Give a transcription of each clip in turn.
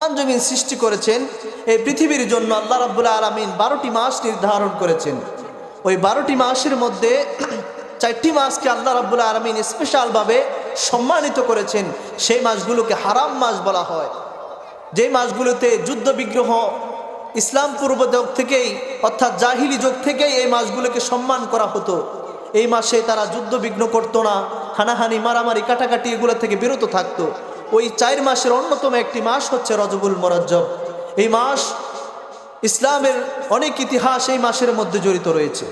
আসমান জমিন সৃষ্টি করেছেন, এই পৃথিবীর জন্য আল্লাহ রাব্বুল আলামিন 12টি মাস নির্ধারণ করেছেন। ওই 12টি মাসের মধ্যে 4টি মাসকে আল্লাহ রাব্বুল আলামিন স্পেশালভাবে সম্মানিত করেছেন। সেই মাসগুলোকে হারাম মাস বলা হয়। যে মাসগুলোতে যুদ্ধ বিগ্রহ ইসলাম পূর্ব যুগ থেকেই অর্থাৎ জাহিলি যুগ থেকেই এই মাসগুলোকে সম্মান করা হতো। এই মাসে তারা যুদ্ধ বিঘ্ন করতো না, হানাহানি মারামারি কাটাকাটি এগুলো থেকে বিরত থাকতো। ওই 4 মাসের অন্যতম একটি মাস হচ্ছে রজবুল মুরাজ্জব। এই মাস ইসলামের অনেক ইতিহাস এই মাসের মধ্যে জড়িত রয়েছে।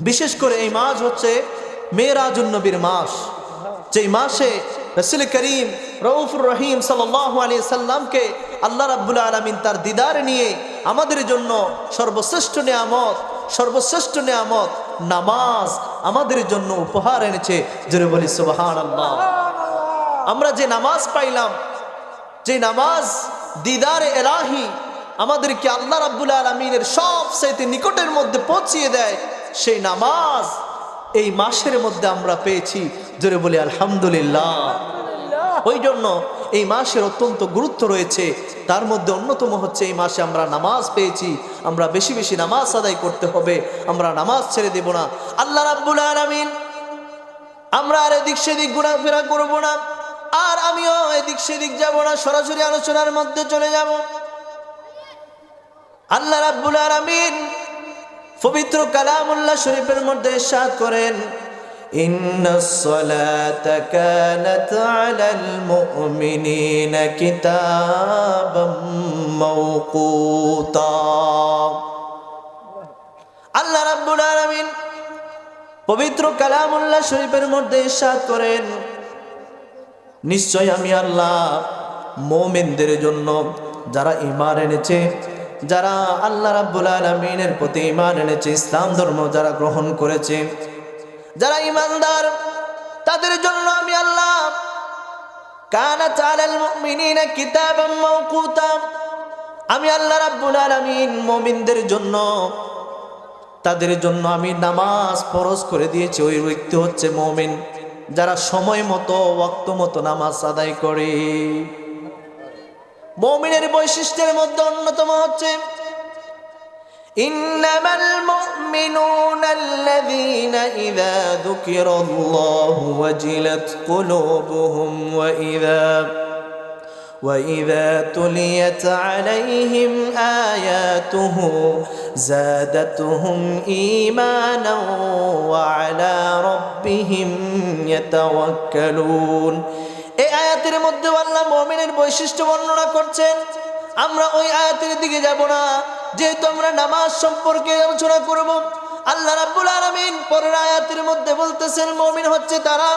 বিশেষ করে এই মাস হচ্ছে মেরাজুন নবীর মাস, যেই মাসে রাসূল করিম রউফুর রহিম সাল্লাল্লাহু আলাইহি সাল্লামকে আল্লাহ রাব্বুল আলামিন তার দিদার নিয়ে আমাদের জন্য সর্বশ্রেষ্ঠ নেয়ামত নামাজ আমাদের জন্য উপহার এনেছে। জোরে বলি সুবহানাল্লাহ। আমরা যে নামাজ পাইলাম, যে নামাজ দিদারে এলাহি আমাদেরকে আল্লাহ রাব্বুল আলামিনের সবচেয়ে নিকটের মধ্যে পৌঁছিয়ে দেয়, সেই নামাজ এই মাসের মধ্যে আমরা পেয়েছি। জোরে বলি আলহামদুলিল্লাহ। ওই জন্য এই মাসের অত্যন্ত গুরুত্ব রয়েছে। তার মধ্যে অন্যতম হচ্ছে এই মাসে আমরা নামাজ পেয়েছি। আমরা বেশি বেশি নামাজ আদায় করতে হবে, আমরা নামাজ ছেড়ে দেব না। আল্লাহ রাব্বুল আলামিন আমরা আর এদিক সেদিক ঘোরাফেরা করব না, আর আমিও এদিক সেদিক যাব না, সরাসরি আলোচনার মধ্যে চলে যাব। আল্লাহ রাব্বুল আলামিন পবিত্র কালামুল্লাহ শরীফের মধ্যে ইরশাদ করেন, ইন্নাস সালাতা কানাত আলাল মুমিনিনা কিতাবাম মাওকুতা। আল্লাহ রাব্বুল আলামিন পবিত্র কালামুল্লাহ শরীফের মধ্যে ইরশাদ করেন, নিশ্চয় আমি আল্লাহ মুমিনদের জন্য, যারা ঈমান এনেছে, যারা আল্লাহ রাব্বুল আলামিনের প্রতি ঈমান এনেছে, ইসলাম ধর্ম যারা গ্রহণ করেছে, যারা ঈমানদার, তাদের জন্য আমি আল্লাহ কানাত আলাল মুমিনিনা কিতাবাম মাওকুতা, আমি আল্লাহ রাব্বুল আলামিন মুমিনদের জন্য, তাদের জন্য আমি নামাজ ফরজ করে দিয়েছি। ওই ব্যক্তি হচ্ছে মুমিন যারা সময় মতো ওয়াক্ত মতো নামাজ আদায় করে। মুমিনের বৈশিষ্ট্যের মধ্যে অন্যতম হচ্ছে ইন্নামাল মুমিনুনা আল্লাযীনা ইযা যুকিরাল্লাহু ওয়াজিলাত কুলুবুহুম ওয়া ইযা তুলিয়াত আলাইহিম আয়াতুহু যাদাতুহুম ঈমানান ওয়া আলা রাব্বিহিম ইয়াতাওয়াক্কালুন। এই আয়াতের মধ্যে আল্লাহ মুমিনের বৈশিষ্ট্য বর্ণনা করছেন। আমরা ওই আয়াতের দিকে যাব না, যেহেতু আমরা নামাজ সম্পর্কে আলোচনা করব। আল্লাহ রাব্বুল আলামিন পরের আয়াতের মধ্যে বলতেছেন, মুমিন হচ্ছে তারা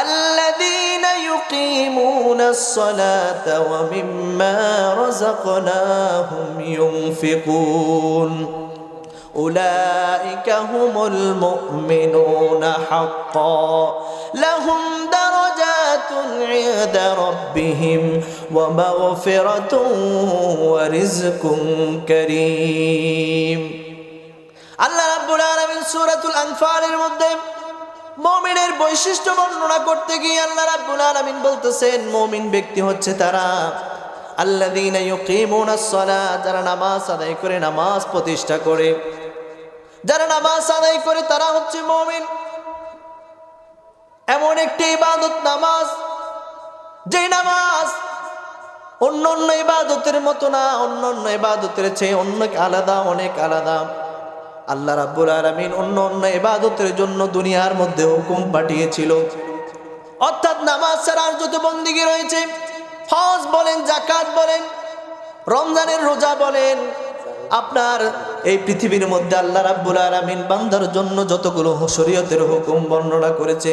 আল্লাযীনা ইউকিমুনাস সালাতা ওয়া মিম্মা রাযাকনাহুম ইউনফিকুন উলাইকা হুমুল মুমিনুনা হাক্কান লাহুম দারাজাতুন ইনদা রাব্বিহিম ওয়া মাগফিরাতুন ওয়া রিজকুন কারীম। আল্লাহ রাব্বুল আলামিন সূরাতুল আনফালের মধ্যে মুমিনের বৈশিষ্ট্য বর্ণনা করতে গিয়ে আল্লাহ রাব্বুল আলামিন বলতেছেন, মুমিন ব্যক্তি হচ্ছে তারা আল্লাযীনা ইউকিমুনাস সালাত, যারা নামাজ আদায় করে, নামাজ প্রতিষ্ঠা করে, যারা নামাজ আদায় করে তারা হচ্ছে মুমিন। এমন একটি ইবাদত নামাজ, যে নামাজ অন্য ইবাদতের মতো না, অন্য ইবাদতের চেয়ে অনেক আলাদা, অনেক আলাদা। আল্লাহ রাব্বুল আলামিন অন্য ইবাদতের জন্য দুনিয়ার মধ্যে হুকুম পাঠিয়েছিল, অর্থাৎ নামাজ ছাড়ার যত বন্দেগী রয়েছে, হজ বলেন, যাকাত বলেন, রমজানের রোজা বলেন, আপনার এই পৃথিবীর মধ্যে আল্লাহ রাব্বুল আলামিন বান্দার জন্য যতগুলো শরীয়তের হুকুম বর্ণনা করেছে,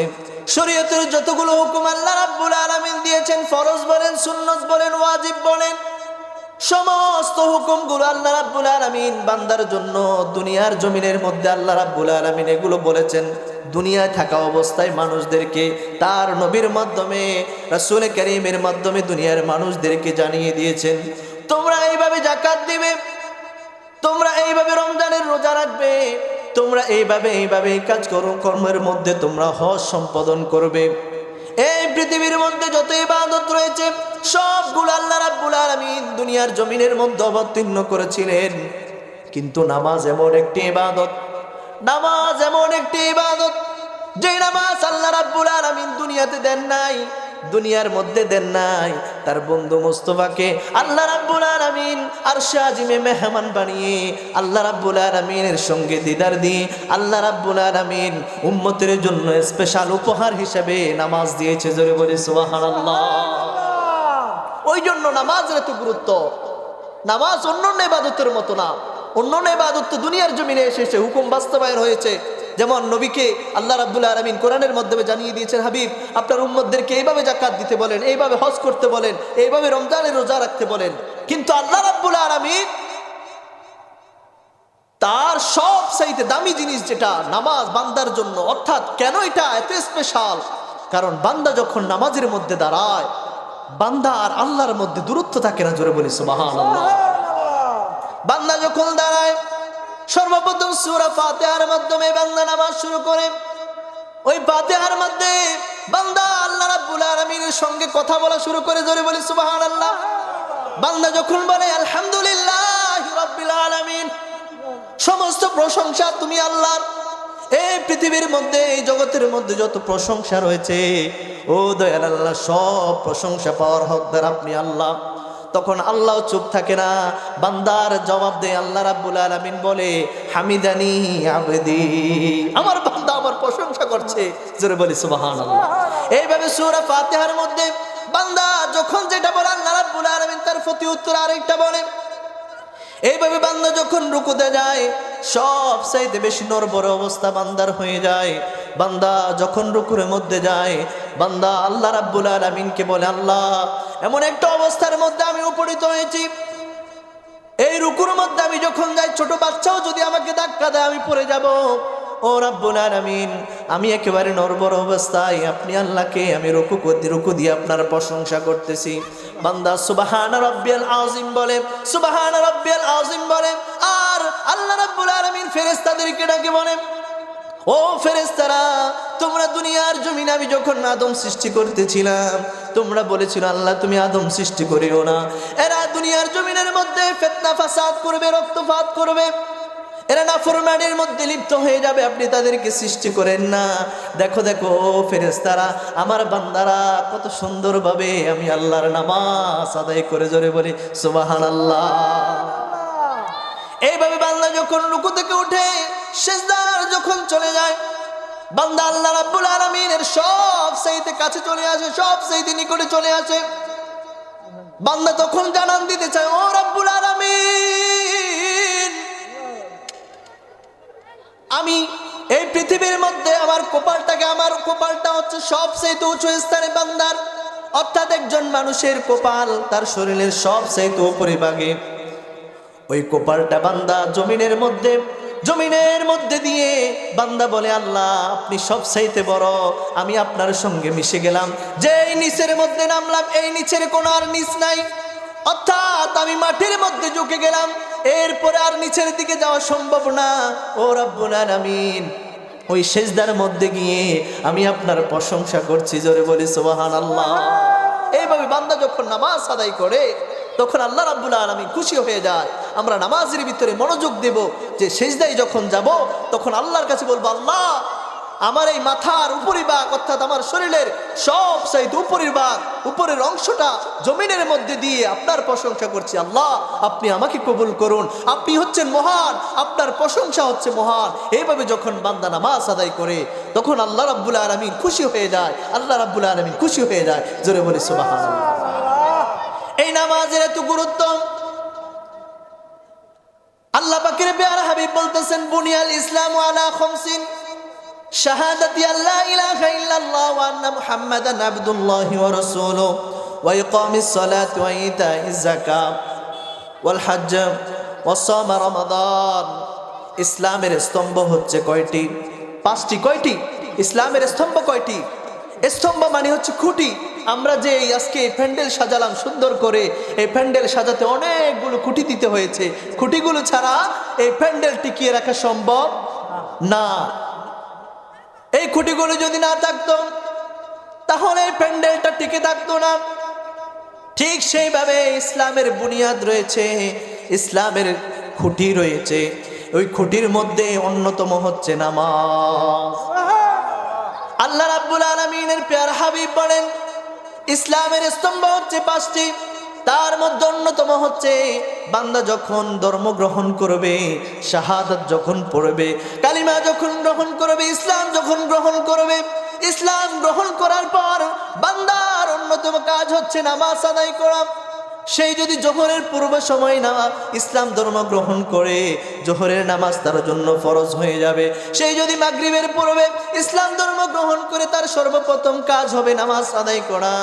শরীয়তের যতগুলো হুকুম আল্লাহ রাব্বুল আলামিন দিয়েছেন, ফরজ বলেন, সুন্নত বলেন, ওয়াজিব বলেন, সমস্ত হুকুমগুলো আল্লাহ রাব্বুল আলামিন বান্দার জন্য দুনিয়ার জমিনের মধ্যে আল্লাহ রাব্বুল আলামিন এগুলো বলেছেন দুনিয়ায় থাকা অবস্থায় মানুষদেরকে তার নবীর মাধ্যমে, রাসূল কারীমের মাধ্যমে দুনিয়ার মানুষদেরকে জানিয়ে দিয়েছেন, তোমরা এইভাবে যাকাত দিবে, তোমরা এইভাবে রমজানের রোজা রাখবে, তোমরা এইভাবে এই কাজ করো, কর্মের মধ্যে তোমরা হজ সম্পাদন করবে। এই পৃথিবীর মধ্যে যত ইবাদত রয়েছে সবগুলো আল্লাহ রাব্বুল আলামিন দুনিয়ার জমিনের মধ্যে অবতীর্ণ করেছিলেন। কিন্তু নামাজ এমন একটি ইবাদত, নামাজ এমন একটি ইবাদত, যে নামাজ আল্লাহ রাব্বুল আলামিন দুনিয়াতে দেন নাই, দুনিয়ার মধ্যে দেন নাই। তার বন্ধু মুস্তাফাকে আল্লাহ রাব্বুল আলামিন আরশে আজিমে মেহমান বানিয়ে আল্লাহ রাব্বুল আলামিনের সঙ্গে দিদার দিয়ে আল্লাহ রাব্বুল আলামিন উম্মতের জন্য স্পেশাল উপহার হিসেবে নামাজ দিয়েছে। জোরে বলি সুবহানাল্লাহ। ওই জন্য নামাজের এত গুরুত্ব। নামাজ অন্যান্য ইবাদতের মতো না। অন্যান্য ইবাদত তো দুনিয়ার জমিনে এসেছে, হুকুম বাস্তবায়ন হয়েছে। যেমন নবীকে আল্লাহ রাব্বুল আলামিন কোরআনের মাধ্যমে জানিয়ে দিয়েছেন, হাবিব আপনার উম্মতদেরকে এইভাবে যাকাত দিতে বলেন, এইভাবে হজ করতে বলেন, এইভাবে রমজানের রোজা রাখতে বলেন। কিন্তু আল্লাহ রাব্বুল আলামিন তার সবচাইতে দামি জিনিস যেটা নামাজ বান্দার জন্য, অর্থাৎ কেন এটা এত স্পেশাল? কারণ বান্দা যখন নামাজের মধ্যে দাঁড়ায়, বান্দা আর আল্লাহর মধ্যে দূরত্ব থাকে না। জোরে বলি সুবহানাল্লাহ। বান্দা যখন দাঁড়ায়, সর্বপ্রথম সূরা ফাতিহার মাধ্যমে বান্দা নামাজ শুরু করে। ওই ফাতিহার মধ্যে বান্দা আল্লাহ রাব্বুল আলামিনের সঙ্গে কথা বলা শুরু করে। জোরে বলি সুবহানাল্লাহ। বান্দা যখন বলে আলহামদুলিল্লাহি রাব্বিল আলামিন, সমস্ত প্রশংসা তুমি আল্লাহর। এই পৃথিবীর মধ্যে, এই জগতের মধ্যে যত প্রশংসা রয়েছে, ও দয়াল আল্লাহ, সব প্রশংসা পাওয়ার হকদার আপনি আল্লাহ। তখন আল্লাহ চুপ থাকে না, বান্দার জবাব দেয়। আল্লাহ রাব্বুল আলামিন বলে হামিদানি আবদি, আমার বান্দা আমার প্রশংসা করছে। জোরে বলি সুবহানাল্লাহ। এইভাবে সূরা ফাতিহার মধ্যে বান্দা যখন যেটা বলে, আল্লাহ রাব্বুল আলামিন তার প্রতি উত্তর আরেকটা বলে। এইভাবে বান্দা যখন রুকুতে যায়, সব চাইতে বেশি নড়বড়ে অবস্থা বান্দার হয়ে যায়। বান্দা যখন রুকুর মধ্যে যায়, বান্দা আল্লাহ রাব্বুল আলামিনকে বলে, আল্লাহ এমন একটা অবস্থার মধ্যে আমি উপনীত হয়েছি, এই রুকুর মধ্যে আমি যখন যাই, ছোট বাচ্চাও যদি আমাকে ধাক্কা দেয় আমি পড়ে যাব। ও রাব্বুল আলামিন, আমি একেবারে নড়বড়ে অবস্থায় আপনি আল্লাহকে আমি রুকু দিয়ে আপনার প্রশংসা করতেছি। বান্দা সুবহান রাব্বিয়াল আযীম বলে, সুবহান রাব্বিয়াল আযীম বলে। আর আল্লাহ রাব্বুল আলামিন ফেরেশতাদেরকে ডাকে বলে, ও ফেরেশতারা, তোমরা দুনিয়ার জমিনে আমি যখন আদম সৃষ্টি করতেছিলাম, তোমরা বলেছিল আল্লাহ তুমি আদম সৃষ্টি করিও না, এরা দুনিয়ার জমিনের মধ্যে ফিতনা ফাসাদ করবে, রক্তপাত করবে, এরা নাফরমানির মধ্যে লিপ্ত হয়ে যাবে, আপনি তাদেরকে সৃষ্টি করেন না। দেখো দেখো ফেরেশতারা, আমার বান্দারা কত সুন্দরভাবে আমি আল্লাহর নামাজ আদায় করে। জোরে বলি সুবহানাল্লাহ। এইভাবে বান্দা যখন রুকু থেকে উঠে সিজদার যখন চলে যায়, বান্দা আল্লাহ রাব্বুল আলামিনের সব চাইতে কাছে চলে আসে, সব চাইতে নিকটে চলে আসে। বান্দা তখন জানান দিতে চায়, ও রাব্বুল আলামিন, আমি এই পৃথিবীর মধ্যে আমার কপালটা হচ্ছে সবচেয়ে উঁচু স্থানে বান্দার, অর্থাৎ একজন মানুষের কপাল তার শরীরের সবচেয়ে উপরিভাগে। ওই কপালটা বান্দা জমিনের মধ্যে দিয়ে বান্দা বলে, আল্লাহ আপনি সবচাইতে বড়, আমি আপনার সঙ্গে মিশে গেলাম, যে এই নিচের মধ্যে নামলাম, এই নিচের কোনো আর নিচ নাই, অর্থাৎ আমি মাটির মধ্যে ঝুঁকে গেলাম, এরপরে আর নিচের দিকে যাওয়া সম্ভব না। ও রাব্বুল আলামিন, ওই সিজদার মধ্যে গিয়ে আমি আপনার প্রশংসা করছি। জোরে বলি সুবহানাল্লাহ। এইভাবে বান্দা যখন নামাজ আদায় করে, তখন আল্লাহ রাব্বুল আলামিন খুশি হয়ে যায়। আমরা নামাজের ভিতরে মনোযোগ দেব, যে সিজদায় যখন যাব তখন আল্লাহর কাছে বলবো, আল্লাহ আমার এই মাথার উপরিভাগ, অর্থাৎ আমার শরীরের সবচাইতে উপরের অংশটা জমিনের মধ্যে দিয়ে আপনার প্রশংসা করছি। আল্লাহ আপনি আমাকে কবুল করুন, আপনি হচ্ছেন মহান, আপনার প্রশংসা হচ্ছে মহান। এইভাবে যখন বান্দা নামাজ আদায় করে, তখন আল্লাহ রাব্বুল আলামিন খুশি হয়ে যায়, আল্লাহ রাব্বুল আলামিন খুশি হয়ে যায়। জোরে বলি সুবহানাল্লাহ। এই নামাজের এত গুরুত্ব, আল্লাহ পাকের প্যারা হাবিব বলতেছেন, বুনিয়াল ইসলামু আলা খামসিন, শাহাদাতি আল্লা ইলাহা ইল্লাল্লাহ ওয়া আন্না মুহাম্মাদান আবদুল্লাহি ওয়া রাসূলুহু ওয়া ইকামিস সালাতি ওয়া ইতাইজ যাকাত ওয়াল হজ্জ ওয়া সাওম রমাদান। ইসলামের স্তম্ভ হচ্ছে কয়টি? পাঁচটি। কয়টি? ইসলামের স্তম্ভ কয়টি? স্তম্ভ মানে হচ্ছে খুঁটি। আমরা যে আজকে প্যান্ডেল সাজালাম সুন্দর করে, এই প্যান্ডেল সাজাতে অনেকগুলো খুঁটি দিতে হয়েছে। খুঁটিগুলো ছাড়া এই প্যান্ডেল টিকিয়ে রাখা সম্ভব না। এই খুঁটিগুলো যদি না থাকতো, তাহলে এই প্যান্ডেলটা টিকে থাকতো না। ঠিক সেইভাবে ইসলামের বুনিয়াদ রয়েছে, ইসলামের খুঁটি রয়েছে, ওই খুঁটির মধ্যে অন্যতম হচ্ছে নামাজ। আল্লাহ রাব্বুল আলামিনের প্যারা হাবিব বলেন ইসলামের স্তম্ভ হচ্ছে 5টি, তার মধ্যে অন্যতম হচ্ছে বান্দা যখন ধর্ম গ্রহণ করবে, শাহাদাত যখন পড়বে, কালিমা যখন গ্রহণ করবে, ইসলাম যখন গ্রহণ করবে, ইসলাম গ্রহণ করার পর বান্দার অন্যতম কাজ হচ্ছে নামাজ আদায় করা। সেই যদি জোহরের পূর্ব সময় না ইসলাম ধর্ম গ্রহণ করে, জোহরের নামাজ তার জন্য ফরজ হয়ে যাবে। সেই যদি মাগরিবের পূর্বে ইসলাম ধর্ম গ্রহণ করে, তার সর্বপ্রথম কাজ হবে নামাজ আদায় করা।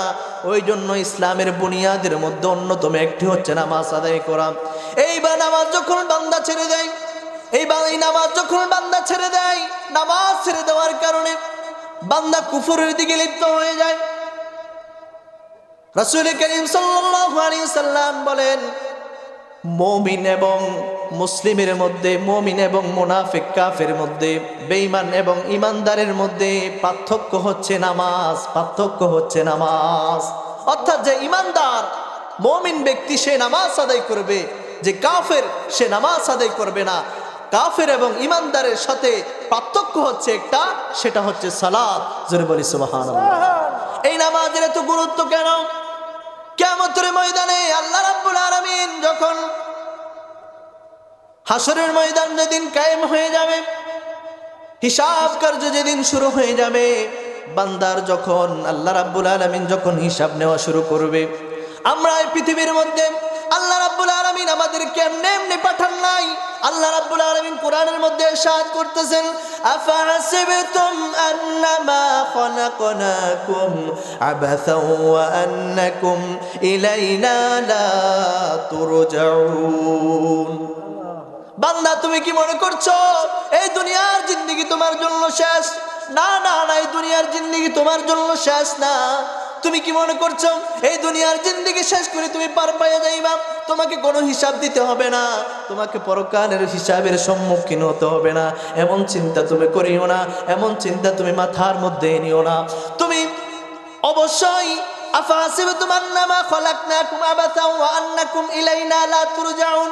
ওই জন্য ইসলামের বুনিয়াদের মধ্যে অন্যতম একটি হচ্ছে নামাজ আদায় করা। এইবার নামাজ যখন বান্দা ছেড়ে দেয়, এই নামাজ যখন বান্দা ছেড়ে দেয়, নামাজ ছেড়ে দেওয়ার কারণে বান্দা কুফরের দিকে লিপ্ত হয়ে যায়। রাসূল করিম সাল্লাল্লাহু আলাইহি সাল্লাম বলেন মুমিন এবং মুসলিমের মধ্যে, মুমিন এবং মুনাফিক কাফের মধ্যে, বেঈমান এবং ঈমানদারের মধ্যে পার্থক্য হচ্ছে নামাজ, পার্থক্য হচ্ছে নামাজ। অর্থাৎ যে ঈমানদার মুমিন ব্যক্তি সে নামাজ আদায় করবে, যে কাফের সে নামাজ আদায় করবে না। কাফের এবং ঈমানদারের সাথে পার্থক্য হচ্ছে একটা, সেটা হচ্ছে সালাত। জোরে বলি সুবহানাল্লাহ। এই নামাজের এত গুরুত্ব কেন? কিয়ামতের ময়দানে আল্লাহ রাব্বুল আলামিন যখন হাসরের ময়দান যেদিন কায়েম হয়ে যাবে, হিসাব কার্য যেদিন শুরু হয়ে যাবে, বান্দার যখন আল্লাহ রাব্বুল আলামিন যখন হিসাব নেওয়া শুরু করবে, আমরা এই পৃথিবীর মধ্যে আল্লাহ রাব্বুল আলামিন আমাদেরকে এমনি পাঠান নাই। আল্লাহ রাব্বুল আলামিন কোরআনের মধ্যে ইরশাদ করতেছেন আফাহাসিবতুম আন্নামা খলাকনাকুম আবাসাও ওয়া আন্নাকুম ইলাইনা লা তুরজাউন। বান্দা তুমি কি মনে করছো এই দুনিয়ার জিন্দেগি তোমার জন্য শেষ? না না না, এই দুনিয়ার জিন্দেগি তোমার জন্য শেষ না। তুমি কি মনে করছো এই দুনিয়ার জিন্দেগি শেষ করে তুমি পার পাইয়া যাইবা, তোমাকে কোনো হিসাব দিতে হবে না, তোমাকে পরকালের হিসাবের সম্মুখীন হতে হবে না? এমন চিন্তা তুমি করিও না, এমন চিন্তা তুমি মাথার মধ্যে নিও না। তুমি অবশ্যই আফাহাসিবতুম আন্নামা খলাকনাকুম আবাসা ওয়া আন্নাকুম ইলাইনা লা তুরজাউন,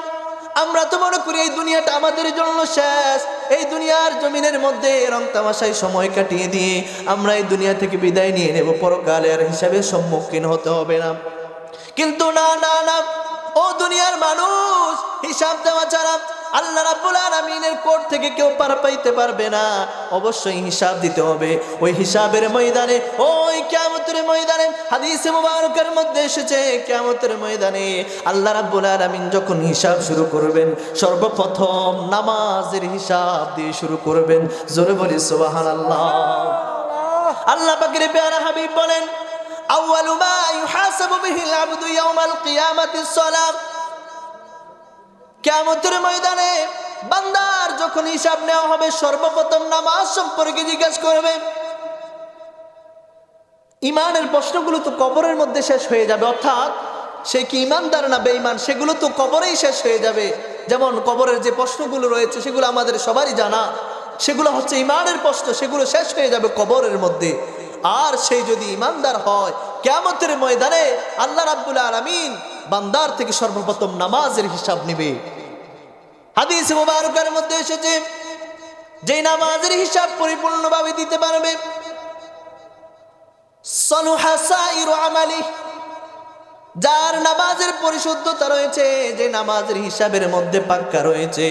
আমরা তো মনে করি এই দুনিয়াটা আমাদের জন্য শেষ, এই দুনিয়ার জমিনের মধ্যে রং তামাশায় সময় কাটিয়ে দিয়ে আমরা এই দুনিয়া থেকে বিদায় নিয়ে নেব, পরকালের হিসাবের সম্মুখীন হতে হবে না। কিন্তু না না না, ও দুনিয়ার মানুষ, হিসাব দেওয়া ছাড়া আল্লাহ রাব্বুল আলামিনের কোর্ট থেকে কেউ পার পাইতে পারবে না। অবশ্যই হিসাব দিতে হবে। ওই হিসাবের ময়দানে, ওই কিয়ামতের ময়দানে, হাদিসে মুবারকের মধ্যে এসেছে কিয়ামতের ময়দানে আল্লাহ রাব্বুল আলামিন যখন হিসাব শুরু করবেন, সর্বপ্রথম নামাজের হিসাব দিয়ে শুরু করবেন। জোরে বলি সুবহানাল্লাহ। আল্লাহ পাকের প্যারা হাবিব বলেন আউয়ালু মা ইউহাসাবু বিহিল আবদু ইয়াউমাল কিয়ামাতিস সালাত। কিয়ামতের ময়দানে বান্দার যখন হিসাব নেওয়া হবে, সর্বপ্রথম নামাজ সম্পর্কে জিজ্ঞাসা করবে। ইমানের প্রশ্নগুলো তো কবরের মধ্যে শেষ হয়ে যাবে, অর্থাৎ সে কি ইমানদার না বেঈমান সেগুলো তো কবরেই শেষ হয়ে যাবে। যেমন কবরের যে প্রশ্নগুলো রয়েছে সেগুলো আমাদের সবারই জানা, সেগুলো হচ্ছে ইমানের প্রশ্ন, সেগুলো শেষ হয়ে যাবে কবরের মধ্যে। আর সেই যদি ইমানদার হয়, কিয়ামতের ময়দানে আল্লাহ রাব্বুল আলামিন বান্দার থেকে সর্বপ্রথম নামাজের হিসাব নেবে। হাদিস মুবারকের মধ্যে এসেছে যে নামাজের হিসাব পরিপূর্ণভাবে দিতে পারবে, সলুহা সাইরু আমালি, যার নামাজের পরিশুদ্ধতা রয়েছে, যে নামাজের হিসাবের মধ্যে পাক্কা রয়েছে,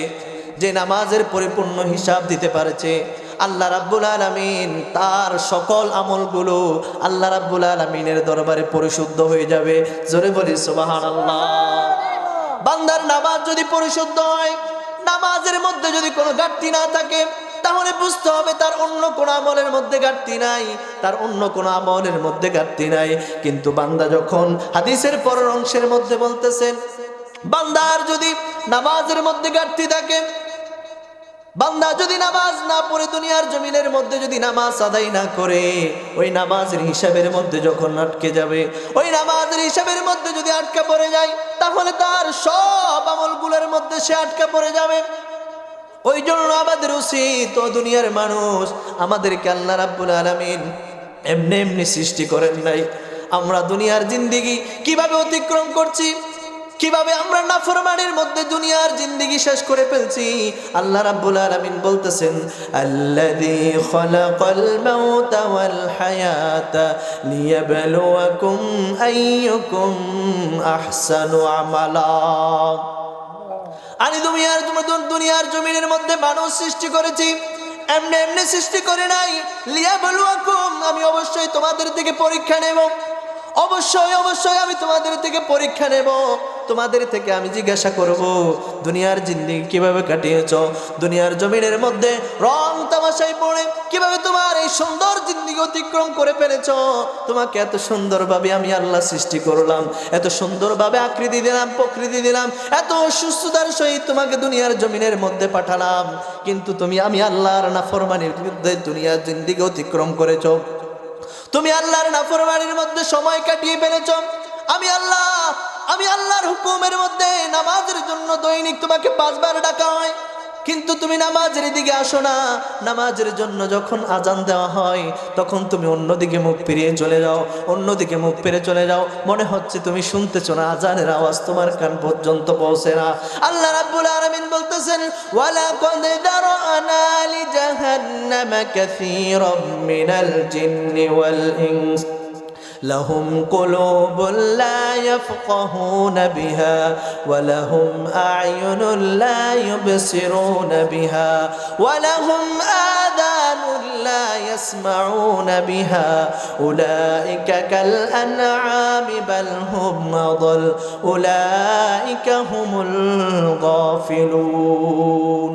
যে নামাজের পরিপূর্ণ হিসাব দিতে পারছে, আল্লাহ রাব্বুল আলামিন তার সকল আমলগুলো আল্লাহ রাব্বুল আলামিনের দরবারে পরিশুদ্ধ হয়ে যাবে। জোরে বলি সুবহানাল্লাহ। বান্দার নামাজ যদি পরিশুদ্ধ হয়, নামাজের মধ্যে যদি কোনো ঘাটতি না থাকে, তাহলে বুঝতে হবে তার অন্য কোনো আমলের মধ্যে ঘাটতি নাই, তার অন্য কোনো আমলের মধ্যে ঘাটতি নাই। কিন্তু বান্দা যখন হাদিসের পরের অংশের মধ্যে বলতেছেন, বান্দার যদি নামাজের মধ্যে ঘাটতি থাকে, বান্দা যদি নামাজ না পড়ে দুনিয়ার জমিনের মধ্যে যদি নামাজ আদায় না করে, ওই নামাজের হিসাবের মধ্যে যখন আটকে যাবে, ওই নামাজের হিসাবের মধ্যে যদি আটকা পড়ে যায়, তাহলে তার সব আমলগুলোর মধ্যে সে আটকা পড়ে যাবে। ওই জন্য আমাদের উচিত, ও দুনিয়ার মানুষ, আমাদেরকে আল্লাহ রাব্বুল আলামিন এমনি এমনি সৃষ্টি করেন নাই। আমরা দুনিয়ার জিন্দেগি কিভাবে অতিক্রম করছি, কিভাবে আমরা নাফরমানির মধ্যে দুনিয়ার জিন্দেগি শেষ করে ফেলছি। আল্লাহ রাব্বুল আলামিন বলতেছেন, আল্লাযী খালাকাল মাউতা ওয়াল হায়াতা লিয়াবলুয়াকুম আইয়ুকুম আহসানু আমালা। আমি দুনিয়ার জমিনের মধ্যে মানুষ সৃষ্টি করেছি, এমনি এমনি সৃষ্টি করে নাই। লিয়াবলুয়াকুম, আমি অবশ্যই তোমাদের থেকে পরীক্ষা নেব, অবশ্যই আমি তোমাদের থেকে পরীক্ষা নেব। তোমাদের থেকে আমি জিজ্ঞাসা করব, দুনিয়ার জিন্দেগি কিভাবে কাটিয়েছো, দুনিয়ার জমিনের মধ্যে রং তামাশায় পড়ে কিভাবে তোমার এই সুন্দর জিন্দেগি অতিক্রম করে ফেলেছো। তোমাকে এত সুন্দরভাবে আমি আল্লাহ সৃষ্টি করলাম, এত সুন্দরভাবে আকৃতি দিলাম, প্রকৃতি দিলাম, এত সুস্থতার সহিত তোমাকে দুনিয়ার জমিনের মধ্যে পাঠালাম, কিন্তু তুমি আমি আল্লাহর নাফরমানির বিরুদ্ধে দুনিয়ার জিন্দেগি অতিক্রম করেছো। তুমি আল্লাহর নাফরমানির মধ্যে সময় কাটিয়ে ফেলেছ। আমি আল্লাহর হুকুমের মধ্যে নামাজের জন্য দৈনিক তোমাকে 5 বার ডাকা হয়, কিন্তু তুমি নামাজের দিকে আসো না। নামাজের জন্য যখন আজান দেওয়া হয় তখন তুমি অন্যদিকে মুখ ফিরিয়ে চলে যাও, অন্যদিকে মুখ ফিরে চলে যাও। মনে হচ্ছে তুমি শুনতেছো না, আজানের আওয়াজ তোমার কান পর্যন্ত পৌঁছে না। আল্লাহ রাব্বুল আলামিন বলতেছেন, ওয়ালাকাদ দারআনা লিজাহান্নামা কাসীরাম মিনাল জিন্নি ওয়াল ইনস لهم قلوب لا يفقهون بها ولهم أعين لا يبصرون بها ولهم آذان لا يسمعون بها أولئك كالأنعام بل هم أضل أولئك هم الغافلون।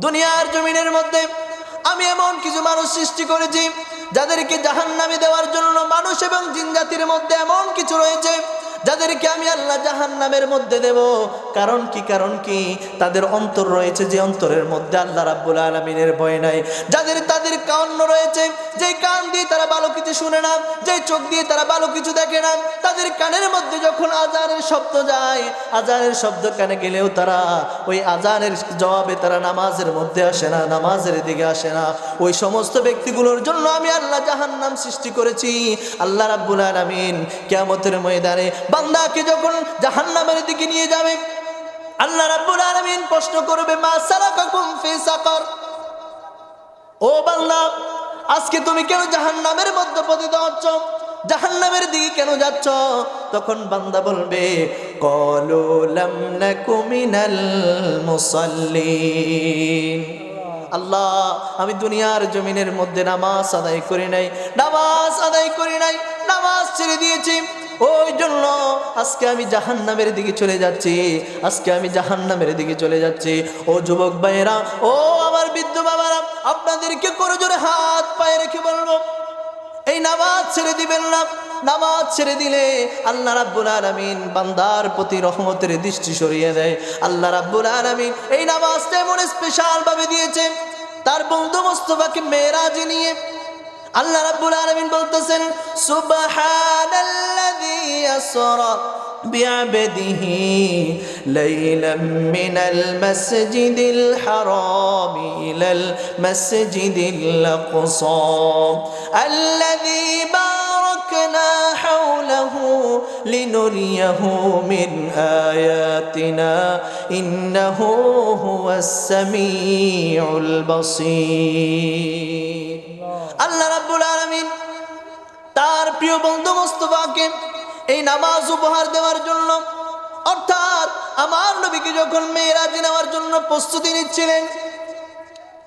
দুনিয়ার জমিনের মধ্যে আমি এমন কিছু মানুষ সৃষ্টি করেছি যাদেরকে জাহান্নামে দেওয়ার জন্য মানুষ এবং জিন জাতির মধ্যে এমন কিছু রয়েছে যাদেরকে আমি আল্লাহ জাহান্নামের মধ্যে দেব। কারণ কি তাদের অন্তর রয়েছে, যে অন্তরের মধ্যে আল্লাহ রাব্বুল আলামিনের ভয় নাই। তাদের কান রয়েছে, যে কান দিয়ে তারা ভালো কিছু শুনে না, যে চোখ দিয়ে তারা ভালো কিছু দেখে না। তাদের কানের মধ্যে যখন আজানের শব্দ যায়, আজানের শব্দ কানে গেলেও তারা ওই আজানের জবাবে তারা নামাজের মধ্যে আসে না, নামাজের দিকে আসে না। ওই সমস্ত ব্যক্তিগুলোর জন্য আমি আল্লাহ জাহান্নাম সৃষ্টি করেছি। আল্লাহ রাব্বুল আলামিন কিয়ামতের ময়দানে বান্দাকে যখন জাহান্নামের দিকে নিয়ে যাবে, আল্লাহ রাব্বুল আলামিন প্রশ্ন করবে, মা সালাকাকুম ফি সাকার, ও বান্দা আজকে তুমি কেন জাহান্নামের মধ্যে পতিত হচ্ছ, জাহান্নামের দিকে কেন যাচ্ছ? তখন বান্দা বলবে, ক্বালু লাম নাকু মিনাল মুসাল্লিন। আল্লাহ, আমি দুনিয়ার জমিনের মধ্যে নামাজ আদায় করি নাই, নামাজ ছেড়ে দিয়েছি, ওই জন্য আজকে আমি জাহান্নামের দিকে চলে যাচ্ছি। ও যুবক ভাইয়েরা, ও আমার বৃদ্ধ বাবারা, আপনাদেরকে করজোরে হাত পায়ে রেখে বলবো, এই নামাজ ছেড়ে দিবেন না। নামাজ ছেড়ে দিলে আল্লাহ রাব্বুল আলামিন বান্দার প্রতি রহমতের দৃষ্টি সরিয়ে দেয়। আল্লাহ রাব্বুল আলামিন এই নামাজটা এমন স্পেশাল ভাবে দিয়েছে, তার বন্ধু মুস্তাফাকে মেরাজে নিয়ে আল্লাহ রাব্বুল আলামিন বলতেছেন, সুবহানাল্লাযী আসরা বিআবদিহি লাইলাম মিনাল মাসজিদিল হারাম ইলাল মাসজিদিল আকসা আল্লাযী বারাকনা হাওলাহু লিনুরিয়াহু মিন আয়াতিনা ইন্নাহু হুয়াস সামিউল বাসীর। আল্লাহ রাব্বুল আলামিন তার প্রিয় বন্ধু মুস্তাফাকে এই নামাজ উপহার দেওয়ার জন্য, অর্থাৎ আমার নবীকে যখন মেরাজে নেওয়ার জন্য প্রস্তুতি নিচ্ছিলেন,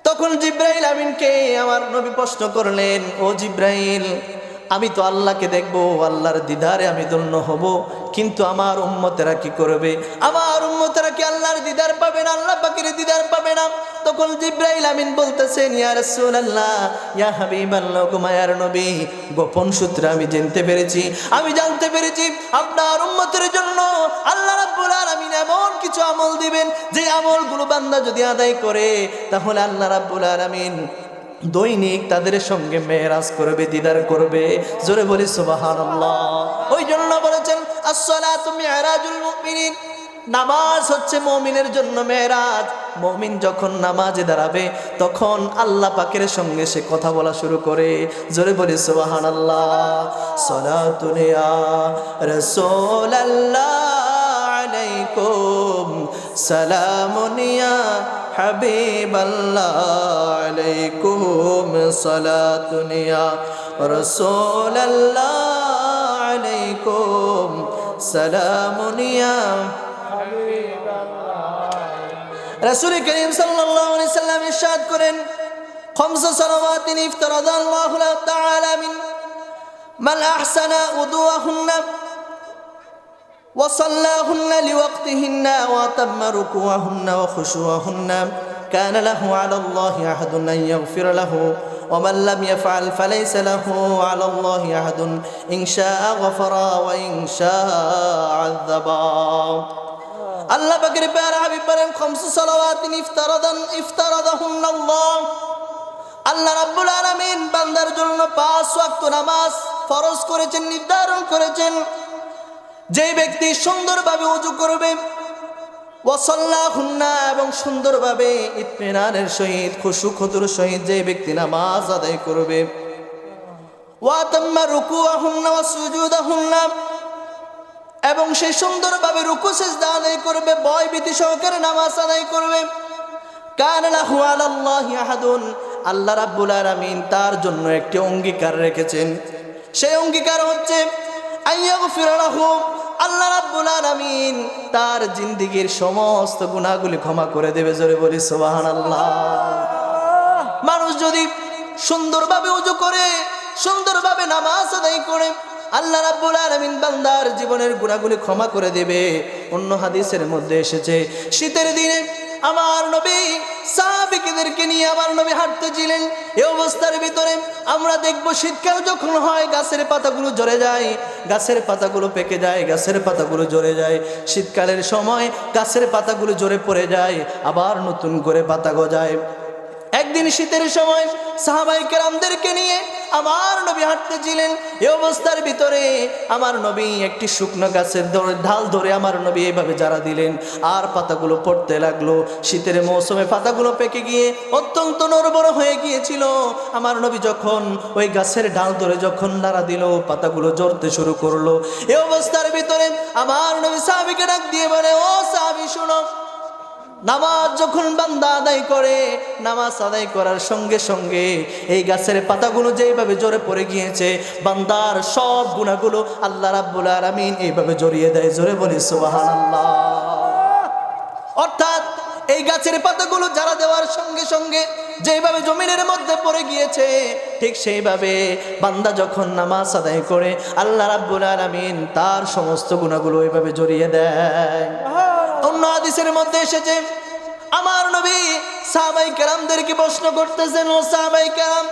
তখন জিব্রাইল আমিনকে আমার নবী প্রশ্ন করলেন, ও জিব্রাইল, আমি তো আল্লাহকে দেখবো, আল্লাহর দিদারে আমি ধন্য হব, কিন্তু আমার উম্মতেরা কি করবে? আমার উম্মতেরা কি আল্লাহর দিদার পাবে না, আল্লাহ পাকের দিদার পাবে না? তখন জিব্রাইল আমিন বলতেছেন, ইয়া রাসূলুল্লাহ, ইয়া হাবিবাল্লাহ, মায়ার নবী, গোপন সূত্রে আমি জানতে পেরেছি আপনার উম্মতের জন্য আল্লাহ রাব্বুল আলামিন এমন কিছু আমল দিবেন, যে আমলগুলো বান্দা যদি আদায় করে তাহলে আল্লাহ রাব্বুল আলামিন দৈনিক তাদের সঙ্গে মেরাজ করবে, দিদার করবে। জোরে বলি সুবহানাল্লাহ। ওই জন্য বলেছেন, আসসালাতু মিরাজুল মুমিনিন, নামাজ হচ্ছে মুমিনের জন্য মেরাজ। মুমিন যখন নামাজে দাঁড়াবে তখন আল্লাহ পাকের সঙ্গে সে কথা বলা শুরু করে। জোরে বলি সুবহানাল্লাহ। সালাতুন ইয়া রাসূলাল্লাহ আলাইকুম, সালামুন ইয়া হাবিবাল্লাহ আলাইকুম, সালাতুন ইয়া রাসূলাল্লাহ আলাইকুম, সালামুন ইয়া রাসূল করিম সাল্লাল্লাহু আলাইহি সাল্লাম ইরশাদ করেন, খামস সালাওয়াতিন ইফতারাদাল্লাহু তাআলা মিন মান আহসানা উদুহুন্না ওয়া সাল্লাহুন্না লিওয়াক্তিহিন্না ওয়া তাম্মা রুকুহুন্না ওয়া খুশুহুন্না কানা লাহু আলাল্লাহি আহাদুন আন ইয়াগফিরা লাহু ওয়া মান লাম ইয়াফআল ফালাইসা লাহু আলাল্লাহি আহাদুন ইন শাআ গফারা ওয়া ইন শাআ আযাবা। আল্লাহ পাকের প্যারা হাবিব বলেন, খামস সালাওয়াতিন ইফতারাদাহুন্নাল্লাহ, আল্লাহ রাব্বুল আলামিন বান্দার জন্য 5 ওয়াক্ত নামাজ ফরজ করেছেন, নির্ধারণ করেছেন। যে ব্যক্তি সুন্দরভাবে ওযু করবে, ওয়া সাল্লাহুন্না, এবং সুন্দরভাবে ইতমিনানের সহিত খুশু-খুদুর সহিত যে ব্যক্তি নামাজ আদায় করবে, ওয়া তাম্মা রুকুহুন্না ওয়া সুজুদাহুন্না, এবং সে সুন্দরভাবে রুকু সিজদা আদায় করবে, ভয় ভীতি সহকারে নামাজ আদায় করবে, কানা লাহু আলাল্লাহি আহাদুন, আল্লাহ রাব্বুল আলামিন তার জন্য একটি অঙ্গীকার রেখেছেন। সেই অঙ্গীকার হচ্ছে আইয়াগফিরা লাহু, আল্লাহ রাব্বুল আলামিন তার জিন্দেগীর সমস্ত গুনাহগুলি ক্ষমা করে দেবে। জোরে বলি সুবহানাল্লাহ। মানুষ যদি সুন্দরভাবে ওযু করে, সুন্দরভাবে নামাজ আদায় করে, আল্লাহ রাব্বুল আলামিন বান্দার জীবনের গুনাহগুলি ক্ষমা করে দেবে। অন্য হাদিসের মধ্যে এসেছে, শীতের দিনে আমার নবী সাহাবীদেরকে নিয়ে আমার নবী হাঁটতেছিলেন। এই অবস্থার ভিতরে আমরা দেখব শীতকাল যখন হয় গাছের পাতাগুলো ঝরে যায়, গাছের পাতাগুলো পেকে যায়, গাছের পাতাগুলো ঝরে যায়। শীতকালের সময় গাছের পাতাগুলো ঝরে পড়ে যায়, আবার নতুন করে পাতা গজায়। একদিন শীতের সময় সাহাবায়ে কেরামদেরকে নিয়ে আমার নবী হাঁটতেছিলেন। এই অবস্থার ভিতরে আমার নবী একটি শুকনো গাছের ঢাল ধরে আমার নবী এইভাবে জারা দিলেন, আর পাতাগুলো পড়তে লাগলো। শীতের মৌসুমে পাতাগুলো পেকে গিয়ে অত্যন্ত নড়বড় হয়ে গিয়েছিল। আমার নবী যখন ওই গাছের ডাল ধরে যখন নাড়া দিল, পাতাগুলো ঝরতে শুরু করলো। এই অবস্থার ভিতরে আমার নবী সাহাবীকে ডাক দিয়ে বলে, ও সাহাবী শুনো, নামাজ যখন বান্দা আদায় করে, নামাজ আদায় করার সঙ্গে সঙ্গে এই গাছের পাতাগুলো যেইভাবে ঝরে পড়ে গিয়েছে, বান্দার সব গুনাহগুলো আল্লাহ রাব্বুল আলামিন এইভাবে জড়িয়ে দেয়। জোরে বলি সুবহানাল্লাহ। অর্থাৎ এই গাছের পাতাগুলো ঝাড়া দেওয়ার সঙ্গে সঙ্গে যেইভাবে জমিনের মধ্যে পড়ে গিয়েছে, ঠিক সেইভাবে বান্দা যখন নামাজ আদায় করে, আল্লাহ রাব্বুল আলামিন তার সমস্ত গুনাহগুলো এইভাবে জড়িয়ে দেয়। অন্য হাদিসের মধ্যে এসেছে, আমার নবী সাহাবায়ে কেরামদেরকে প্রশ্ন করতেছেন, ও সাহাবায়ে কেরাম,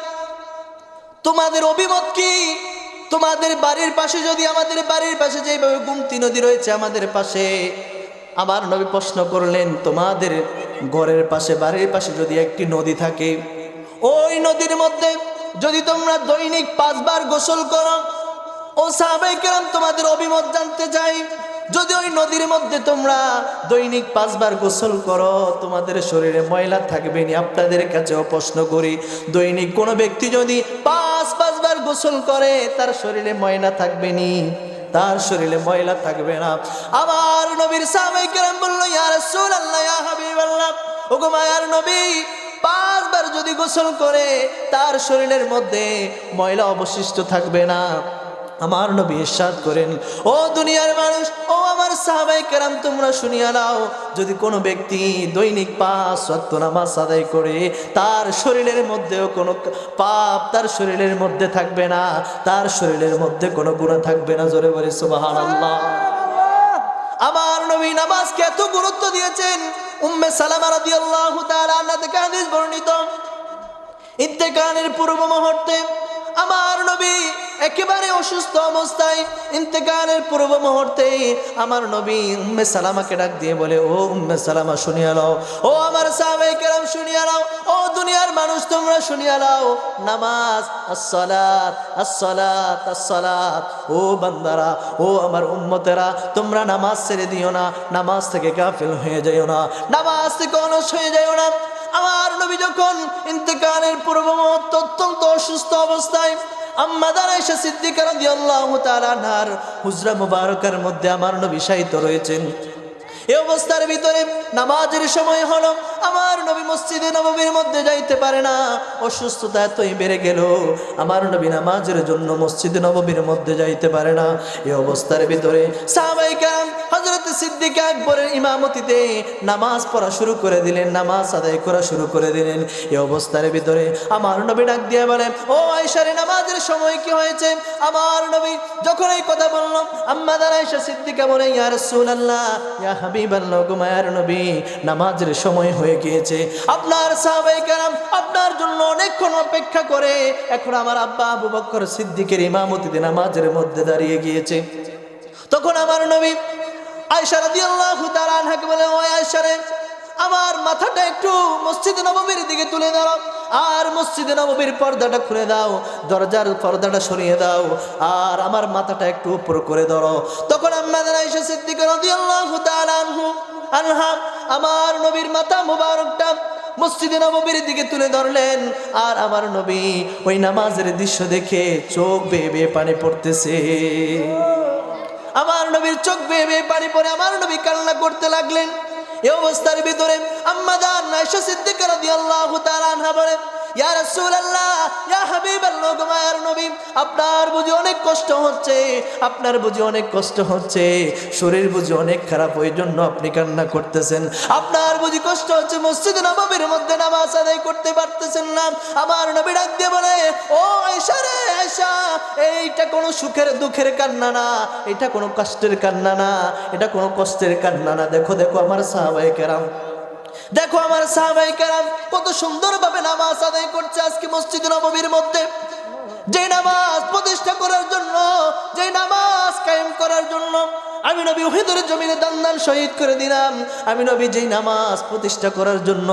তোমাদের অভিমত কি? তোমাদের বাড়ির পাশে যদি, আমাদের বাড়ির পাশে যেভাবে গোমতী নদী রয়েছে আমাদের পাশে, আমার নবী প্রশ্ন করলেন, তোমাদের ঘরের পাশে, বাড়ির পাশে যদি একটি নদী থাকে, ওই নদীর মধ্যে যদি তোমরা দৈনিক 5 বার গোসল করো, ও সাহাবায়ে কেরাম তোমাদের অভিমত জানতে চাই, যদি ওই নদীর মধ্যে তোমরা দৈনিক 5 বার গোসল করো, তোমাদের শরীরে ময়লা থাকবে নি? আপনাদের কাছেও প্রশ্ন করি, দৈনিক কোনো ব্যক্তি যদি 5 বার গোসল করে, তার শরীরে ময়লা থাকবে নি? তার শরীরে ময়লা থাকবে না। আমার নবীর সাহাবায়ে কেরাম বলল, ইয়া রাসূলুল্লাহ, ইয়া হাবিবাল্লাহ, ওগো মায়ার নবী, 5 বার যদি গোসল করে তার শরীরের মধ্যে ময়লা অবশিষ্ট থাকবে না। আমার নবী ইরশাদ করেন, ও দুনিয়ার মানুষ, ও আমার সাহাবায়ে কেরাম, তোমরা শুনিয়া নাও, যদি কোনো ব্যক্তি দৈনিক 5 ওয়াক্ত নামাজ আদায় করে, তার শরীরের মধ্যেও কোনো পাপ তার শরীরের মধ্যে থাকবে না, তার শরীরের মধ্যে কোনো গুনাহ থাকবে না। জোরে বলি সুবহানাল্লাহ। আমার নবী নামাজকে এত গুরুত্ব দিয়েছেন। উম্মে সালামা রাদিয়াল্লাহু তাআলা আনহা থেকে হাদিস বর্ণিত, ইন্তেকালের পূর্ব মুহূর্তে আমার নবী একেবারে অসুস্থ অবস্থায় ইন্তেকালের পূর্ব মুহূর্তে আমার নবী উম্মে সালামাকে ডাক দিয়ে বলে, ও উম্মে সালামা শুনিয়া নাও, ও আমার সাহাবায়ে কেরাম শুনিয়া নাও, ও দুনিয়ার মানুষ তোমরা শুনিয়া নাও, নামাজ আসসালাত আসসালাত আসসালাত, ও বান্দারা, ও আমার উম্মতেরা, তোমরা নামাজ ছেড়ে দিও না, নামাজ থেকে গাফিল হয়ে যাইও না, নামাজ থেকে অলস হয়ে যাইও না। আমার নবী যখন ইন্তেকালের পূর্ব মুহূর্তে অত্যন্ত অসুস্থ অবস্থায় আম্মা আয়েশা সিদ্দিকা রাদিয়াল্লাহু তাআলা আনহার হুজরা মুবারকার মধ্যে আমার নবী শায়িত রয়েছেন। এই অবস্থার ভিতরে নামাজের সময় হলো, আমার নবী মসজিদে নববীর মধ্যে যাইতে পারে না, অসুস্থতা এতই বেড়ে গেল আমার নবী নামাজের জন্য মসজিদে নববীর মধ্যে যাইতে পারে না। এই অবস্থার ভিতরে সাহাবায়ে কেরাম হযরত সিদ্দিক আকবরের ইমামতিতে নামাজ পড়া শুরু করে দিলেন, নামাজ আদায় করা শুরু করে দিলেন। এই অবস্থার ভিতরে আমার নবী ডাক দিয়ে বলেন, ও আয়েশা রে, নামাজের সময় কি হয়েছে? আমার নবী যখন এই কথা বলল, আম্মা আয়েশা সিদ্দিকা বলে, ইয়া রাসূলুল্লাহ, ইয়া হাবিবাল্লাহ, গো মায়ার নবী, নামাজের সময় হয়ে গিয়েছে, আপনার সাহাবায়ে কেরাম আপনার জন্য অনেকক্ষণ অপেক্ষা করে এখন আমার আব্বা আবু বকর সিদ্দিকের ইমামতিতে নামাজের মধ্যে দাঁড়িয়ে গিয়েছে। তখন আমার নবী আয়েশা রাদিয়াল্লাহু তাআলা আনহাকে বলে, ও আয়েশা রে, আমার মাথাটা একটু মসজিদে নববীর দিকে তুলে দাও, আর মসজিদে নববীর পর্দাটা খুলে দাও, দরজার পর্দাটা সরিয়ে দাও, আর আমার মাথাটা একটু উপর করে ধরো। তখন আম্মা আয়েশা সিদ্দিকা রাদিয়াল্লাহু তাআলা আনহা আমার নবীর মাথা মুবারকটা মসজিদে নববীর দিকে তুলে ধরলেন, আর আমার নবী ওই নামাজের দৃশ্য দেখে চোখ বেয়ে বেয়ে পানি পড়তেছে। আমার নবীর চোখ বেয়ে বেয়ে পানি পড়ে আমার নবী কান্না করতে লাগলেন। এই অবস্থার ভিতরে আম্মা আয়েশা সিদ্দিকা রাদিয়াল্লাহু তাআলা আনহা বলে, ইয়া রাসূলুল্লাহ, ইয়া হাবিবাল্লাহ, গো মায়ার নবী, আপনার বুঝি অনেক কষ্ট হচ্ছে, আপনার বুঝি অনেক কষ্ট হচ্ছে, শরীর বুঝি অনেক খারাপ, ওই জন্য আপনি কান্না করতেছেন, আপনার বুঝি কষ্ট হচ্ছে, মসজিদে নববীর মধ্যে নামাজ আদায় করতে পারতেছেন না। আমার নবী ডাক দিয়ে বলে, ও আয়েশা রে, আয়েশা, এইটা কোনো সুখের দুঃখের কান্না না, এটা কোনো কষ্টের কান্না না, এটা কোনো কষ্টের কান্না না। দেখো দেখো আমার সাহাবায়ে কেরাম, দেখো আমার সাহাবায়ে কেরাম কত সুন্দরভাবে নামাজ আদায় করছে আজকে মসজিদে নববীর মধ্যে। যে নামাজ প্রতিষ্ঠা করার জন্য, যে নামাজ কায়েম করার জন্য আমি নবী উহুদের জমিনে দান শহীদ করে দিলাম, আমি নবী যেই নামাজ প্রতিষ্ঠা করার জন্য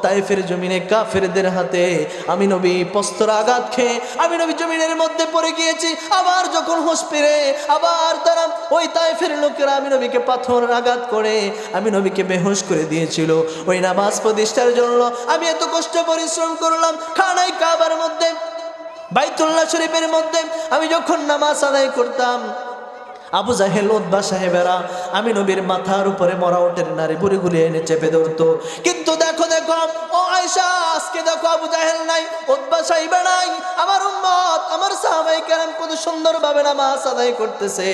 তায়েফের জমিনে কাফেরদের হাতে আমি নবী প্রস্তর আঘাত খেয়ে আমি নবী জমিনের মধ্যে পড়ে গিয়েছি, আবার যখন হুঁশ ফিরে আবার তারা ওই তায়েফের লোকেরা আমি নবীকে পাথর আঘাত করে আমি নবীকে বেহুশ করে দিয়েছিল, ওই নামাজ প্রতিষ্ঠার জন্য আমি এত কষ্ট পরিশ্রম করলাম। খানায় কাবার মধ্যে, বাইতুল্লাহ শরীফের মধ্যে আমি যখন নামাজ আদায় করতাম, আবু জাহেল উতবা সাহেবেরা আমি নবীর মাথার উপরে মরা ওটের নারী বুড়িগুলি এনে চেপে ধরতো। কিন্তু দেখো দেখো ও আয়েশা, আজকে দেখো আবু জাহেল নাই, উতবা সাহেব নাই, আমার উম্মত আমার সাহাবায়ে কেরাম কত সুন্দরভাবে নামাজ আদায় করতেছে,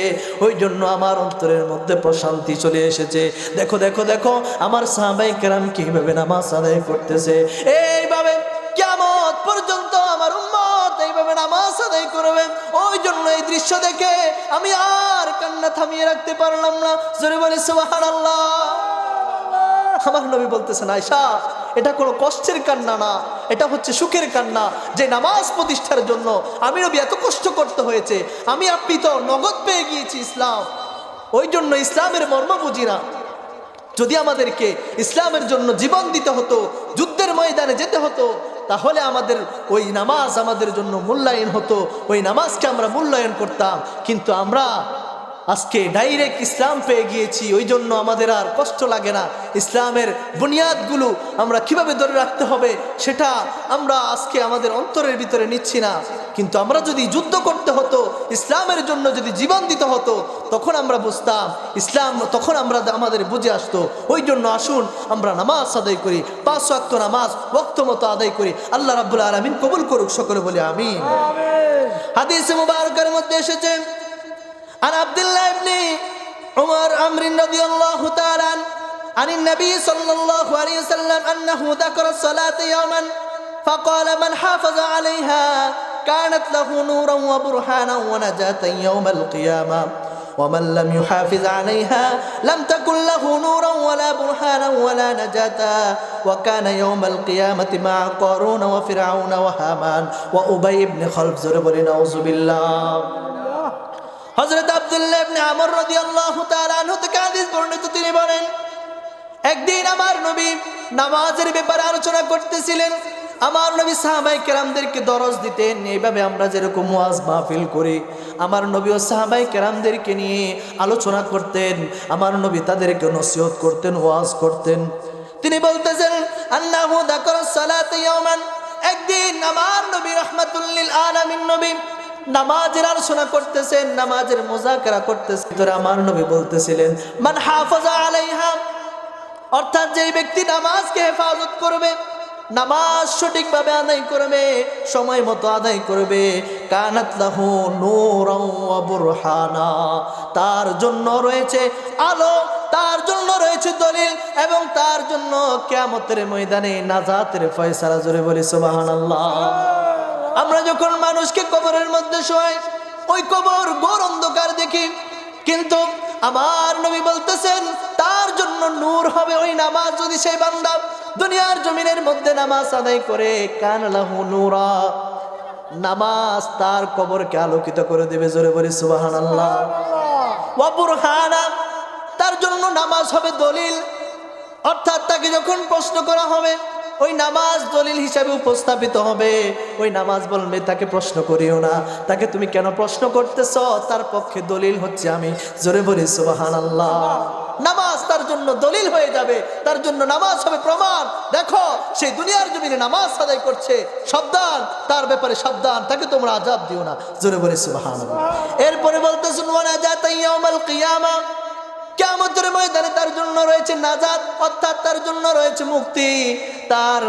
ওই জন্য আমার অন্তরের মধ্যে প্রশান্তি চলে এসেছে। দেখো দেখো দেখো আমার সাহাবায়ে কেরাম কিভাবে নামাজ আদায় করতেছে, এইভাবে কিয়ামত পর্যন্ত আমার উম্মত এইভাবে নামাজ আদায় করবে। ওই জন্য এই দৃশ্য দেখে আমি আর কান্না থামিয়ে রাখতে পারলাম না। জোরে বলি সুবহানাল্লাহ। আমার নবী বলতেছেন, আয়েশা, এটা কোনো কষ্টের কান্না না, এটা হচ্ছে সুখের কান্না, যে নামাজ প্রতিষ্ঠার জন্য আমি নবী এত কষ্ট করতে হয়েছে, আমি আপনি তো নগদ পেয়ে গিয়েছি ইসলাম, ওই জন্য ইসলামের মর্ম বুঝি না। যদি আমাদেরকে ইসলামের জন্য জীবন দিতে হতো, যুদ্ধের ময়দানে যেতে হতো, তাহলে আমাদের ওই নামাজ আমাদের জন্য মূল্যায়ন হতো, ওই নামাজকে আমরা মূল্যায়ন করতাম। কিন্তু আমরা আজকে ডাইরেক্ট ইসলাম পেয়ে গিয়েছি, ওই জন্য আমাদের আর কষ্ট লাগে না। ইসলামের বুনিয়াদগুলো আমরা কিভাবে ধরে রাখতে হবে সেটা আমরা আজকে আমাদের অন্তরের ভিতরে নিচ্ছি না। কিন্তু আমরা যদি যুদ্ধ করতে হতো, ইসলামের জন্য যদি জীবন দিতে হতো, তখন আমরা বুঝতাম ইসলাম, তখন আমরা আমাদের বুঝে আসতো। ওই জন্য আসুন আমরা নামাজ আদায় করি, 5 ওয়াক্ত নামাজ ওয়াক্ত মতো আদায় করি। আল্লাহ রাব্বুল আলামিন কবুল করুক, সকলে বলে আমিন। হাদিসে মুবারকের মধ্যে এসেছে, عن عبد الله بن عمر عمرو رضي الله تعالى عن النبي صلى الله عليه وسلم أنه ذكر الصلاة يوما فقال من حافظ عليها كانت له نورا وبرهانا ونجاة يوم القيامة ومن لم يحافظ عليها لم تكن له نورا ولا ولا برهانا ولا نجاة وكان يوم القيامة مع قارون وفرعون وهامان وأبي بن خلف زربل نعوذ بالله হযরত আব্দুল্লাহ ইবনে আমর রাদিয়াল্লাহু তাআলা আনহু থেকে হাদিস বর্ণিত তিনি বলেন একদিন আমার নবী নামাজের ব্যাপারে আলোচনা করতেছিলেন আমার নবী সাহাবায়ে কেরামদেরকে দরজ দিতেন এইভাবে আমরা যেরকম ওয়াজ মাহফিল করি আমার নবী ও সাহাবায়ে কেরামদেরকে নিয়ে আলোচনা করতেন আমার নবী তাদেরকে নসিহত করতেন ওয়াজ করতেন তিনি বলতেছেন আন্নাহু যাকারাস সালাতা ইয়াওমান একদিন আমার নবী রাহমাতুল লিল আলামিন নবী নামাজের আলোচনা করতেছেন নামাজের মুযাকারা করতেছেন তো আমার নবী বলতেছিলেন মান হাফাজা আলাইহা অর্থাৎ যে ব্যক্তি নামাজকে হেফাজত করবে নামাজ সঠিকভাবে আদায় করবে সময় মতো আদায় করবে কানাত লাহু নূরান ওয়া বুরহানা তার জন্য রয়েছে আলো তার জন্য রয়েছে দলিল এবং তার জন্য কিয়ামতের ময়দানে নাজাতের ফয়সালা জোরে বলি সুবহানাল্লাহ আমরা যখন মানুষকে কবরের মধ্যে শোয়াই ওই কবর ঘোর অন্ধকার দেখি কিন্তু আমার নবী বলতেছেন তার জন্য নূর হবে ওই নামাজ যদি সেই বান্দা দুনিয়ার জমিনের মধ্যে নামাজ আদায় করে কানা লাহু নূরা নামাজ তার কবরকে আলোকিত করে দেবে জোরে বলি সুবহানাল্লাহ ওয়া বুরহানা তার জন্য নামাজ হবে দলিল অর্থাৎ তাকে যখন প্রশ্ন করা হবে ওই নামাজ দলিল হিসাবে উপস্থাপিত হবে ওই নামাজ বলবে তাকে প্রশ্ন করিও না তাকে তুমি কেন প্রশ্ন করতেছো তার পক্ষে দলিল হচ্ছে আমি জোরে বলি সুবহানাল্লাহ নামাজ তার জন্য দলিল হয়ে যাবে তার জন্য নামাজ হবে প্রমাণ দেখো সেই দুনিয়ার জমিনে নামাজ আদায় করছে সাবধান তার ব্যাপারে সাবধান তাকে তোমরা আযাব দিও না জোরে বলি সুবহানাল্লাহ এরপরে বলতেছেন ওয়া নাজাতা ইয়াউমাল কিয়ামা কিয়ামতের ময়দানে তার জন্য রয়েছে নাজাত অর্থাৎ তার জন্য রয়েছে মুক্তি তার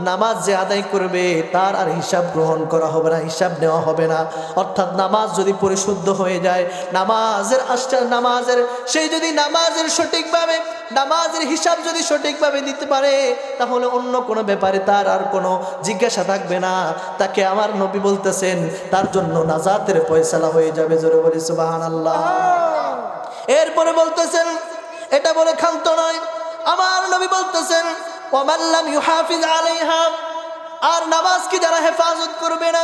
নামাজ যে আদায় করবে তার আর হিসাব গ্রহণ করা হবে না হিসাব নেওয়া হবে না অর্থাৎ নামাজ যদি পরিশুদ্ধ হয়ে যায় নামাজের সেই যদি নামাজের সঠিকভাবে নামাজের হিসাব যদি সঠিকভাবে দিতে পারে তাহলে অন্য কোনো ব্যাপারে তার আর কোনো জিজ্ঞাসা থাকবে না তাকে আমার নবী বলতেছেন তার জন্য নাজাতের ফয়সালা হয়ে যাবে জোরে বলি সুবহানাল্লাহ এরপরে বলতেছেন এটা বলে ক্ষান্ত নয় আমার নবী বলতেছেন ওয়ামান লাম ইউহাফিজ আলাইহা আর নামাজকে যারা হেফাজত করবে না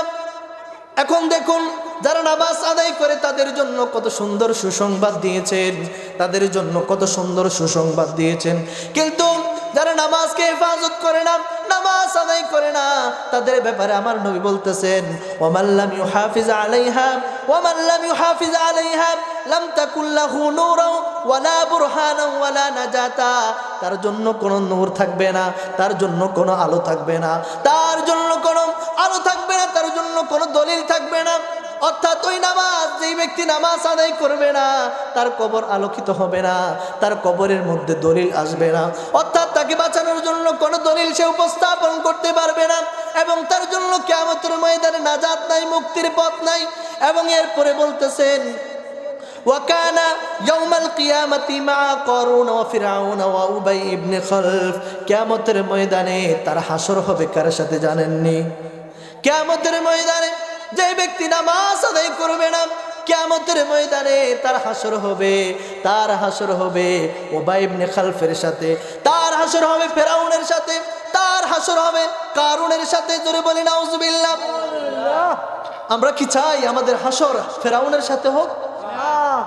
এখন দেখুন যারা নামাজ আদায় করে তাদের জন্য কত সুন্দর সুসংবাদ দিয়েছেন তাদের জন্য কত সুন্দর সুসংবাদ দিয়েছেন কিন্তু যারা নামাজকে হেফাজত করে না নামাজ আদায় করে না তাদের ব্যাপারে আমার নবী বলতেছেন ওয়ামান লাম ইউহাফিজ আলাইহা ওয়ামান লাম ইউহাফিজ আলাইহা লাম তাকুল লাহু নূরান ওয়ালা বুরহানান ওয়ালা নাজাতা তার জন্য কোনো নূর থাকবে না তার জন্য কোনো আলো থাকবে না তার জন্য কোনো আলো থাকবে না তার জন্য কোনো দলিল থাকবে না অর্থাৎ ওই নামাজ যেই ব্যক্তি নামাজ আদায় করবে না তার কবর আলোকিত হবে না তার কবরের মধ্যে দলিল আসবে না অর্থাৎ তাকে বাঁচানোর জন্য কোনো দলিল সে উপস্থাপন করতে পারবে না এবং তার জন্য কিয়ামতের ময়দানে নাজাত নাই মুক্তির পথ নাই এবং এরপরে বলতেছেন وكان يوم القيامة مع قارون وفرعون وأبي بن خلف কিয়ামতের ময়দানে তার হাসর হবে কার সাথে জানেননি কিয়ামতের ময়দানে যে ব্যক্তি নামাজ আদায় করবে না কিয়ামতের ময়দানে তার হাসর হবে উবাই ইবনে খালফের সাথে তার হাসর হবে ফেরাউনের সাথে তার হাসর হবে কারুনের সাথে জোরে বলি নাউজুবিল্লাহ আমরা কি চাই আমাদের হাসর ফেরাউনের সাথে হোক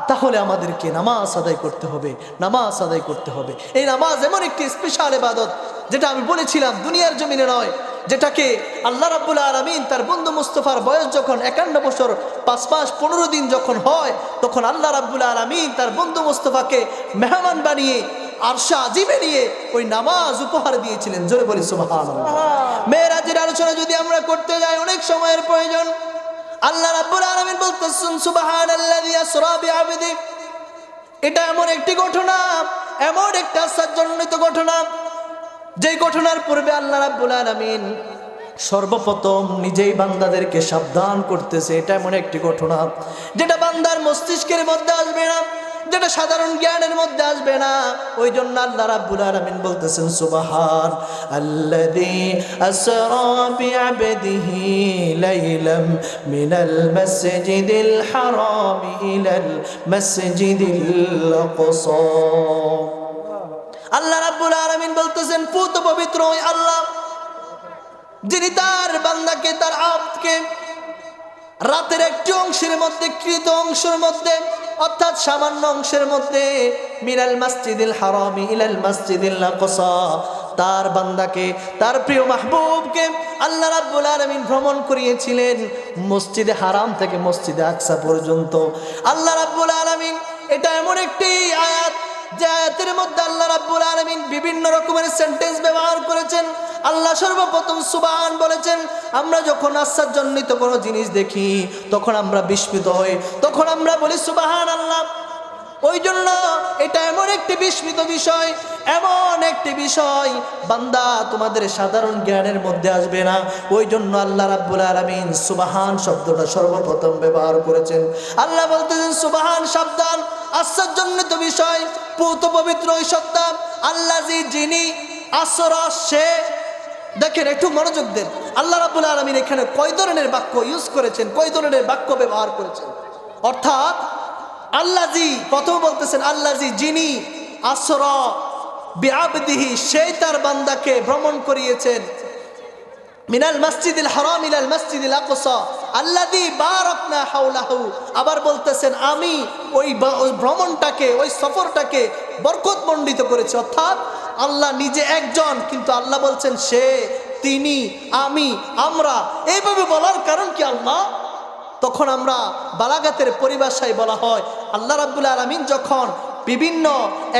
তাহলে আমাদেরকে নামাজ আদায় করতে হবে নামাজ আদায় করতে হবে এই নামাজ এমন একটি স্পেশাল ইবাদত যেটা আমি বলেছিলাম দুনিয়ার জমিনে নয় যেটাকে আল্লাহ রাব্বুল আলামিন তার বন্ধু মুস্তাফার বয়স যখন 51 বছর 5 মাস 15 দিন যখন হয় তখন আল্লাহ রাব্বুল আলামিন তার বন্ধু মুস্তাফাকে মেহমান বানিয়ে আরশে আজিমে নিয়ে ওই নামাজ উপহার দিয়েছিলেন জোরে বলি সুবহানাল্লাহ মেরাজের আলোচনা যদি আমরা করতে যাই অনেক সময়ের প্রয়োজন আল্লাহ রাব্বুল আলামিন বলতেছেন সুবহানাল্লাযী আসরা বিআবদি এটা এমন একটি ঘটনা এমন একটা আশ্চর্যজনক ঘটনা যেই ঘটনার পূর্বে আল্লাহ রাব্বুল আলামিন সর্বপ্রথম নিজেই বান্দাদেরকে সাবধান করতেছে এটা এমন একটি ঘটনা যেটা বান্দার মস্তিষ্কের মধ্যে আসবে না যেটা সাধারণ জ্ঞানের মধ্যে আসবে না ওই জন্য আল্লাহ রাব্বুল আলামিন বলতেছেন সুবহান আল্লাযী আসরা বিআবদিহি লাইলাম মিনাল মাসজিদিল হারাম ইলাল মাসজিদিল আকসা আল্লাহ পুত পবিত্র ওই আল্লাহ যিনি তার বান্দাকে তার আব্দকে রাতের একটি অংশের মধ্যে কৃত অংশের মধ্যে অর্থাৎ সামান্য অংশের মধ্যে মিনাল মসজিদিল হারামি ইলাল মসজিদিল আকসা তার বান্দাকে তার প্রিয় মাহবুবকে আল্লাহ রাব্বুল আলামিন ভ্রমণ করিয়েছিলেন মসজিদে হারাম থেকে মসজিদে আকসা পর্যন্ত। আল্লাহ রাব্বুল আলামিন এটা এমন একটি আয়াত যে আয়াতের মধ্যে আল্লাহ রাব্বুল আলামিন বিভিন্ন রকমের সেন্টেন্স ব্যবহার করেছেন। আল্লাহ সর্বপ্রথম সুবহান বলেছেন। আমরা যখন আশ্চর্যজনিত কোনো জিনিস দেখি তখন আমরা বিস্মিত হই, তখন আমরা বলি সুবহানাল্লাহ। ওই জন্য এটা এমন একটি বিস্মিত বিষয়, এমন একটি বিষয় বান্দা তোমাদের সাধারণ জ্ঞানের মধ্যে আসবে না। ওই জন্য আল্লাহ রাব্বুল আলামিন সুবহান শব্দটা সর্বপ্রথম ব্যবহার করেছেন। আল্লাহ বলতেছেন সুবহান সাবধান, আশ্চর্যজনিত বিষয়, পূত পবিত্র ওই সত্তা আল্লাযী যিনি আসরা সে। দেখেন একটু মনোযোগ দেন, আল্লাহ রাব্বুল আলামিন এখানে কয় ধরনের বাক্য ইউজ করেছেন, কয় ধরনের বাক্য ব্যবহার করেছেন। অর্থাৎ আল্লাযী প্রথম বলতেছেন আল্লাযী যিনি আসরা বিআবদিহি সেই তার বান্দাকে ভ্রমণ করিয়েছেন মিনাল মসজিদিল হারাম ইলাল মসজিদিল আকসা আল্লাযী বারাকনা হাওলাহু। আবার বলতেছেন আমি ওই ভ্রমণটাকে ওই সফরটাকে বরকতমণ্ডিত করেছি। অর্থাৎ আল্লাহ নিজে একজন, কিন্তু আল্লাহ বলছেন সে, তিনি, আমি, আমরা। এইভাবে বলার কারণ কি আল্লাহ? তখন আমরা বালাগাতের পরিভাষায় বলা হয় আল্লাহ রাব্বুল আলামিন যখন বিভিন্ন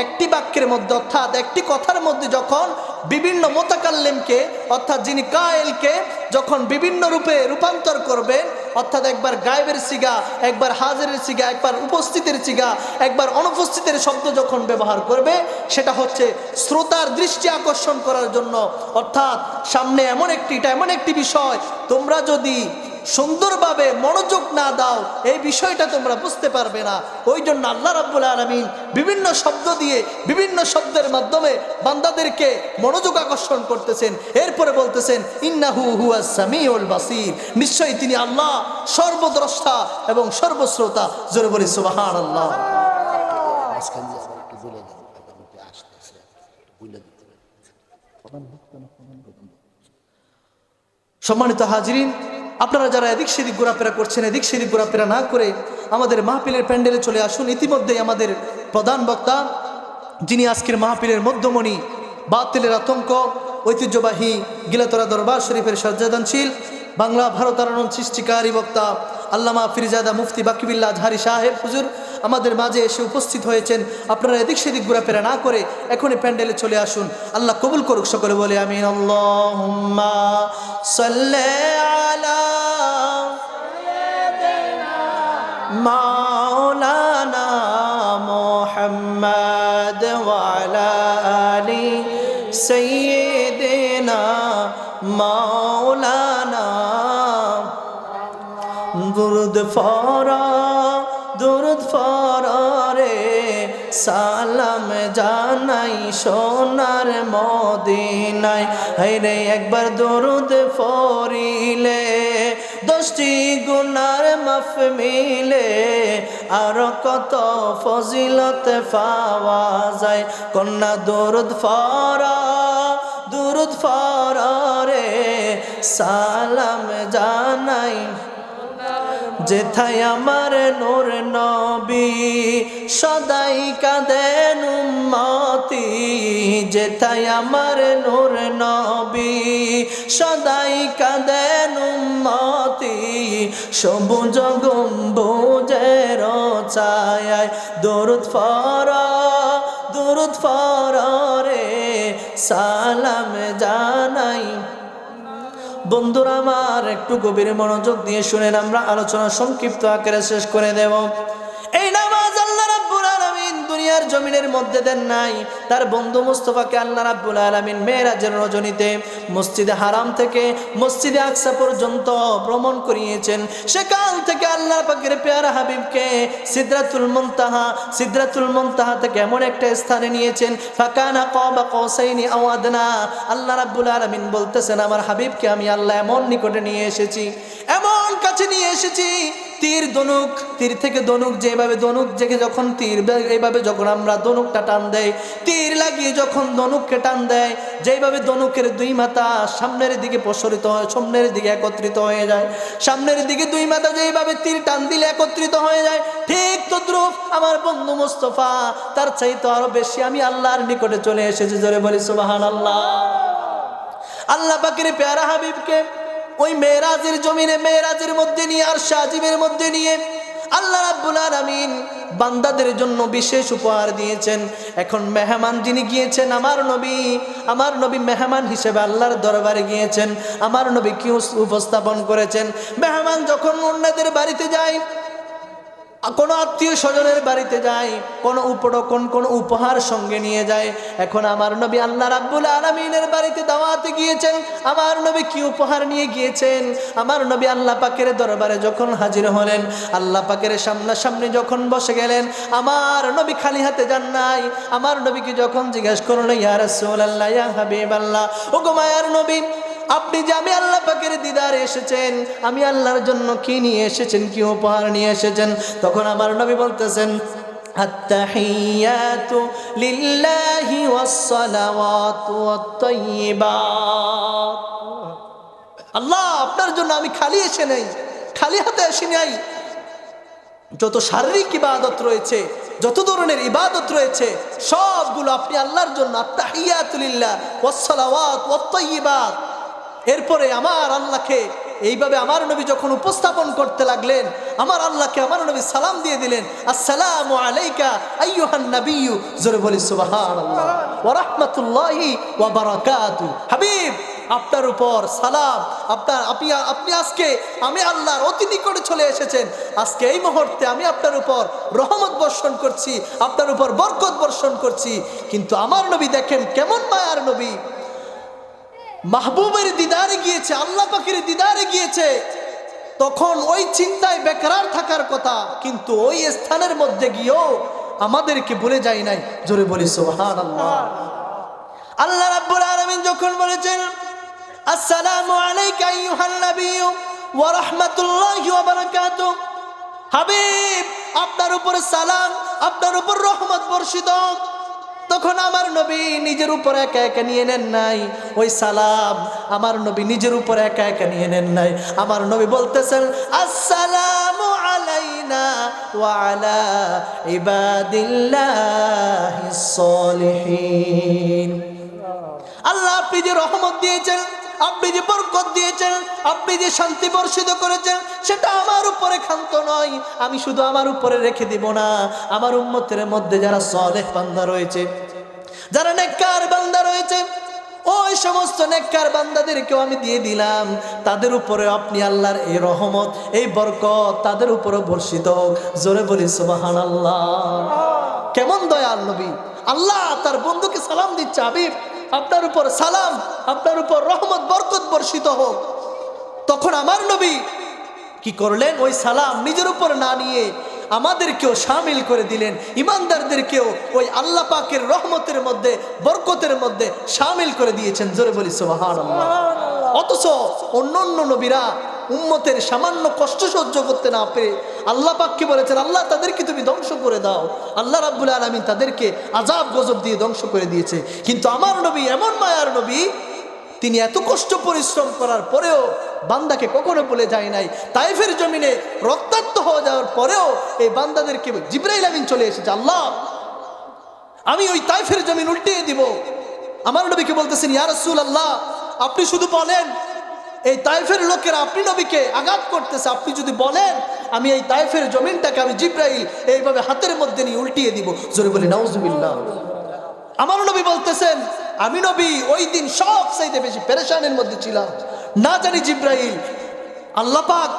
একটি বাক্যের মধ্যে অর্থাৎ একটি কথার মধ্যে যখন বিভিন্ন মুতাকাল্লিমকে অর্থাৎ যিনি কায়েলকে যখন বিভিন্ন রূপে রূপান্তর করবেন, অর্থাৎ একবার গায়েবের সিগা, একবার হাজিরের সিগা, একবার উপস্থিতের সিগা, একবার অনুপস্থিতের শব্দ যখন ব্যবহার করবে, সেটা হচ্ছে শ্রোতার দৃষ্টি আকর্ষণ করার জন্য। অর্থাৎ সামনে এটা এমন একটি বিষয়, তোমরা যদি সুন্দরভাবে মনোযোগ না দাও এই বিষয়টা তোমরা বুঝতে পারবে না। ওই জন্য আল্লাহ রাব্বুল আলামিন বিভিন্ন শব্দ দিয়ে বিভিন্ন শব্দের মাধ্যমে বান্দাদেরকে মনোযোগ আকর্ষণ করতেছেন। এরপরে বলতেছেন ইন্নাহু হুয়াস সামিউল বাসীর, নিশ্চয়ই তিনি আল্লাহ সর্বদ্রষ্টা এবং সর্বশ্রোতা। জোরে বলি সুবহানাল্লাহ। সম্মানিত হাজিরিন, আপনারা যারা এদিক সেদিক ঘোরাফেরা করছেন, এদিক সেদিক ঘোরাফেরা না করে আমাদের মাহফিলের প্যান্ডেলে চলে আসুন। ইতিমধ্যেই আমাদের প্রধান বক্তা যিনি আজকের মাহফিলের মধ্যমণি, বাতিলের আতঙ্ক, ঐতিহ্যবাহী গিলাতরা দরবার শরীফের সজ্জাদানশীল বাংলা ভারতারণ্য সৃষ্টিকারী বক্তা আল্লামা ফিরজাদা মুফতি বাকিবিল্লাহ আজহারি সাহেব হুজুর আমাদের মাঝে এসে উপস্থিত হয়েছেন। আপনারা এদিক সেদিক ঘোরাফেরা না করে এখনই প্যান্ডেলে চলে আসুন। আল্লাহ কবুল করুক, সকলে বলে আমিন। আল্লাহুম্মা সাল্লি আলা মাওলানা মুহাম্মদ ওয়া আলা আলি সাইয়্যিদিনা মাওলানা। দুরুদ ফরারে সালাম জানাই সোনার মদিনায়। হায়রে একবার দরুদ পড়িলে 10টি গুনার মাফ মিলে, আর কত ফজিলত পাওয়া যায়। কন্যা দরুদ ফরারে সালাম জানাই যেথায় আমার নূর নবী সদাই কাঁদেন উম্মতি। যেথায় আমার নূর নবী সদাই কাঁদেন উম্মতি। সবুজ গম্বুজের ছায়ায় দরুদ ফরারে সালাম জানাই। বন্ধুরা আমার একটু গভীর মনোযোগ দিয়ে শুনেন, আমরা আলোচনা সংক্ষিপ্ত আকারে শেষ করে দেব। এই নামাজ আল্লাহ রাব্বুল আলামিন দুনিয়ার জমিনের মধ্যে দেন নাই, তার বন্ধু মুস্তাফাকে আল্লাহ রাব্বুল আলামিন মেরাজের রজনীতে মসজিদে হারাম থেকে মসজিদে আকসা পর্যন্ত ভ্রমণ করিয়েছেন। সেখান থেকে আল্লাহ পাকের পেয়ারা হাবিবকে সিদরাতুল মুনতাহা থেকে এমন একটা স্থানে নিয়েছেন, ফাকানা কাবা কাউসাইনি আও আদনা। আল্লাহ রাব্বুল আলামিন বলতেছেন আমার হাবিবকে আমি আল্লাহ এমন নিকটে নিয়ে এসেছি, এমন কাছে নিয়ে এসেছি তীর ধনুক, তীর থেকে ধনুক, যেভাবে ধনুক জেগে যখন তীর এইভাবে যখন আমরা ধনুকটা টান দেয়, তীর লাগিয়ে যখন ধনুককে টান দেয়, যেভাবে ধনুকের দুই মাথা সামনের দিকে প্রসারিত হয়, সামনের দিকে একত্রিত হয়ে যায়, সামনের দিকে দুই মাথা যেভাবে তীর টান দিলে একত্রিত হয়ে যায়, ঠিক তদ্রুপ আমার বন্ধু মুস্তাফা তার চাইতে আরো বেশি আমি আল্লাহর নিকটে চলে এসেছি। জোরে বলি সুবহানাল্লাহ। আল্লাহ পাকের প্যারা হাবিবকে ওই মেরাজের জমিনে, মেরাজের মধ্যে নিয়ে, আরশ আজিমের মধ্যে নিয়ে আল্লাহ রাব্বুল আলামিন বান্দাদের জন্য বিশেষ উপহার দিয়েছেন। এখন মেহমান যিনি গিয়েছেন আমার নবী মেহমান হিসেবে আল্লাহর দরবারে গিয়েছেন। আমার নবী কি উপস্থাপন করেছেন? মেহমান যখন অন্যদের বাড়িতে যায়, কোনো আত্মীয় স্বজনের বাড়িতে যায়, কোনো উপঢৌকন, কোনো উপহার সঙ্গে নিয়ে যায়। এখন আমার নবী আল্লাহ রাব্বুল আলামিনের বাড়িতে দাওয়াতে গিয়েছেন। আমার নবী কি উপহার নিয়ে গিয়েছেন? আমার নবী আল্লাহ পাকের দরবারে যখন হাজির হলেন, আল্লাহ পাকের সামনাসামনি যখন বসে গেলেন, আমার নবী খালি হাতে যান নাই। আমার নবীকে যখন জিজ্ঞাসা করলেন, ইয়া রাসূলুল্লাহ, ইয়া হাবিবাল্লাহ, ওগো মায়ার নবী, আপনি যে আমি আল্লাহ পাকের দিদারে এসেছেন, আমি আল্লাহর জন্য কি নিয়ে এসেছেন, কি উপহার নিয়ে এসেছেন? তখন আমার নবী বলতেছেন, আত্তাহিয়াতু লিল্লাহি ওয়াসসালাওয়াতু ওয়াত-তাইয়্যিবাত। আল্লাহ, আপনার জন্য আমি খালি এসে নাই, খালি হাতে এসে নাই। যত শারীরিক ইবাদত রয়েছে, যত ধরনের ইবাদত রয়েছে, সবগুলো আপনি আল্লাহর জন্য। আত্তাহিয়াতু লিল্লাহ ওয়াসসালাওয়াত ওয়াত-তাইয়্যিবাত। এরপরে আমার আল্লাহকে এইভাবে আমার নবী যখন উপস্থাপন করতে লাগলেন, আমার আল্লাহকে আমার নবী সালাম দিয়ে দিলেন, আসসালামু আলাইকা আইয়ুহান নাবিয়্যু। জোরে বলি সুবহানাল্লাহ ওয়া রাহমাতুল্লাহি ওয়া বারাকাতুহু। হাবিব, আপনার উপর সালাম। আপনি আজকে আমি আল্লাহর অতি নিকটে চলে এসেছেন। আজকে এই মুহূর্তে আমি আপনার উপর রহমত বর্ষণ করছি, আপনার উপর বরকত বর্ষণ করছি। কিন্তু আমার নবী দেখেন কেমন মায়ার নবী, মাহবুবের দিদারে গিয়েছে, আল্লাহ পাকের দিদারে গিয়েছে। তখন ওই চিন্তায় বেকরার থাকার কথা, কিন্তু ওই স্থানের মধ্যে গিয়েও আমাদেরকে ভুলে যায় নাই। জোরে বলি সুবহানাল্লাহ। আল্লাহ রাব্বুল আলামিন যখন বলেছেন, আসসালামু আলাইকা আইয়ুহান নাবিয়্যু ওয়া রাহমাতুল্লাহি ওয়া বারাকাতুহু, হাবিব, আপনার উপর সালাম, আপনার উপর রহমত বর্ষিত। তখন আমার নবী নিজের উপর একা একা নিয়ে নেন নাই ওই সালাম, আমার নবী নিজের উপর একা একা নিয়ে নেন নাই। আমার নবী বলতেছেন, আসসালামু আলাইনা ওয়া আলা ইবাদিল্লাহিস সলিহিন। আল্লাহ, আপনি যে রহমত দিয়েছেন, আপনি যে বরকত দিয়েছেন, আপনি যে শান্তি বর্ষিত করেছেন, সেটা আমার উপরে ক্ষান্ত নয়। আমি শুধু আমার উপরে রেখে দিব না, আমার উম্মতের মধ্যে যারা সালেহ বান্দা রয়েছে, যারা নেককার বান্দা রয়েছে, ওই সমস্ত নেককার বান্দাদেরকেও আমি দিয়ে দিলাম। তাদের উপরে আপনি আল্লাহর এই রহমত, এই বরকত তাদের উপরে বর্ষিত হোক। জোরে বলি সুবহানাল্লাহ। কেমন দয়াল নবী! আল্লাহ তার বন্ধুকে সালাম দিচ্ছে, হাবিব, আপনার উপর সালাম, আপনার উপর রহমত বরকত বর্ষিত হোক। তখন আমার নবী কি করলেন? ওই সালাম নিজের উপর না নিয়ে আমাদেরকেও শামিল করে দিলেন, ইমানদারদেরকেও ওই আল্লাহ পাকের রহমতের মধ্যে, বরকতের মধ্যে শামিল করে দিয়েছেন। জোরে বলি সুবহানাল্লাহ। অথচ অন্যান্য নবীরা উম্মতের সামান্য কষ্ট সহ্য করতে না পেরে আল্লাহ পাককে বলেছেন, আল্লাহ তাদেরকে তুমি ধ্বংস করে দাও। আল্লাহ রাব্বুল আলামিন তাদেরকে আযাব গজব দিয়ে ধ্বংস করে দিয়েছে। কিন্তু আমার নবী এমন মায়ার নবী, তিনি এত কষ্ট পরিশ্রম করার পরেও বান্দাকে কখনো বলে যায় নাই। তাইফের জমিনে রক্তাক্ত হয়ে যাওয়ার পরেও এই বান্দাদেরকে জিবরাইল আমিন চলে এসেছে, আল্লাহ আমি ওই তাইফের জমিন উল্টিয়ে দিব। আমার নবীকে বলতেছেন, ইয়া রাসূলুল্লাহ, আপনি শুধু বলেন, এই তাইফের লোকেরা আপনি নবীকে আঘাত করতেছে, আপনি যদি বলেন আমি এই তাইফের জমিনটাকে আমি জিবরাইল এইভাবে হাতের মধ্যে নিয়ে উল্টিয়ে দিব। জোরে বলি নাউজুবিল্লাহ। আমার নবী বলতেছেন, আমি নবী ওই দিন সবচাইতে বেশি পেরেশানের মধ্যে ছিলাম। না জানি জিবরাইল, আল্লাহ পাক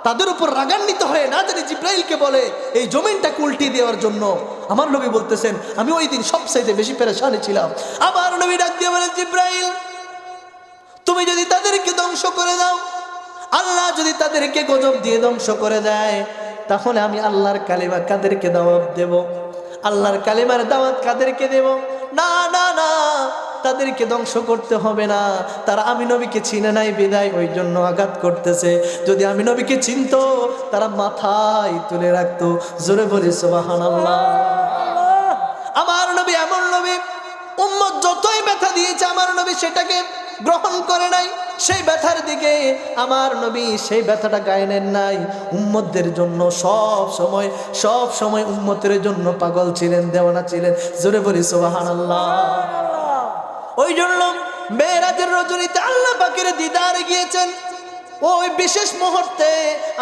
তাদের উপর রাগান্বিত হয়ে না জানি জিবরাইলকে বলে এই জমিনটাকে উল্টিয়ে দেওয়ার জন্য। আমার নবী বলতেছেন, আমি ওই দিন সবচাইতে বেশি পেরেশানে ছিলাম। আমার নবী ডাক দিয়ে বলেন, জিবরাইল, তুমি যদি তাদেরকে ধ্বংস করে দাও, আল্লাহ যদি তাদেরকে গজব দিয়ে ধ্বংস করে দেয়, তাহলে আমি আল্লাহর কালিমা কাদেরকে দাওয়াত দেব? আল্লাহর কালিমার দাওয়াত কাদেরকে দেব? না না না, তাদেরকে ধ্বংস করতে হবে না, তারা আমি নবীকে চিনে নাই বিদায় ওই জন্য আঘাত করতেছে। যদি আমি নবীকে চিনতো তারা মাথায় তুলে রাখতো। জোরে বলি সুবহানাল্লাহ। আমার নবী এমন নবী, উম্মত যতই ব্যথা দিয়েছে আমার নবী সেটাকে গ্রহণ করে নাই। সেই ব্যথার দিকে আমার নবী সেই ব্যথাটা গায়ে নেন নাই। উম্মতদের জন্য সব সময় উম্মতের জন্য পাগল ছিলেন, দেওয়ানা ছিলেন। জোরে বলি সুবহানাল্লাহ। ওই জন্য মেরাজের রজনীতে আল্লাহ পাকের দিদারে গিয়েছেন। ওই বিশেষ মুহূর্তে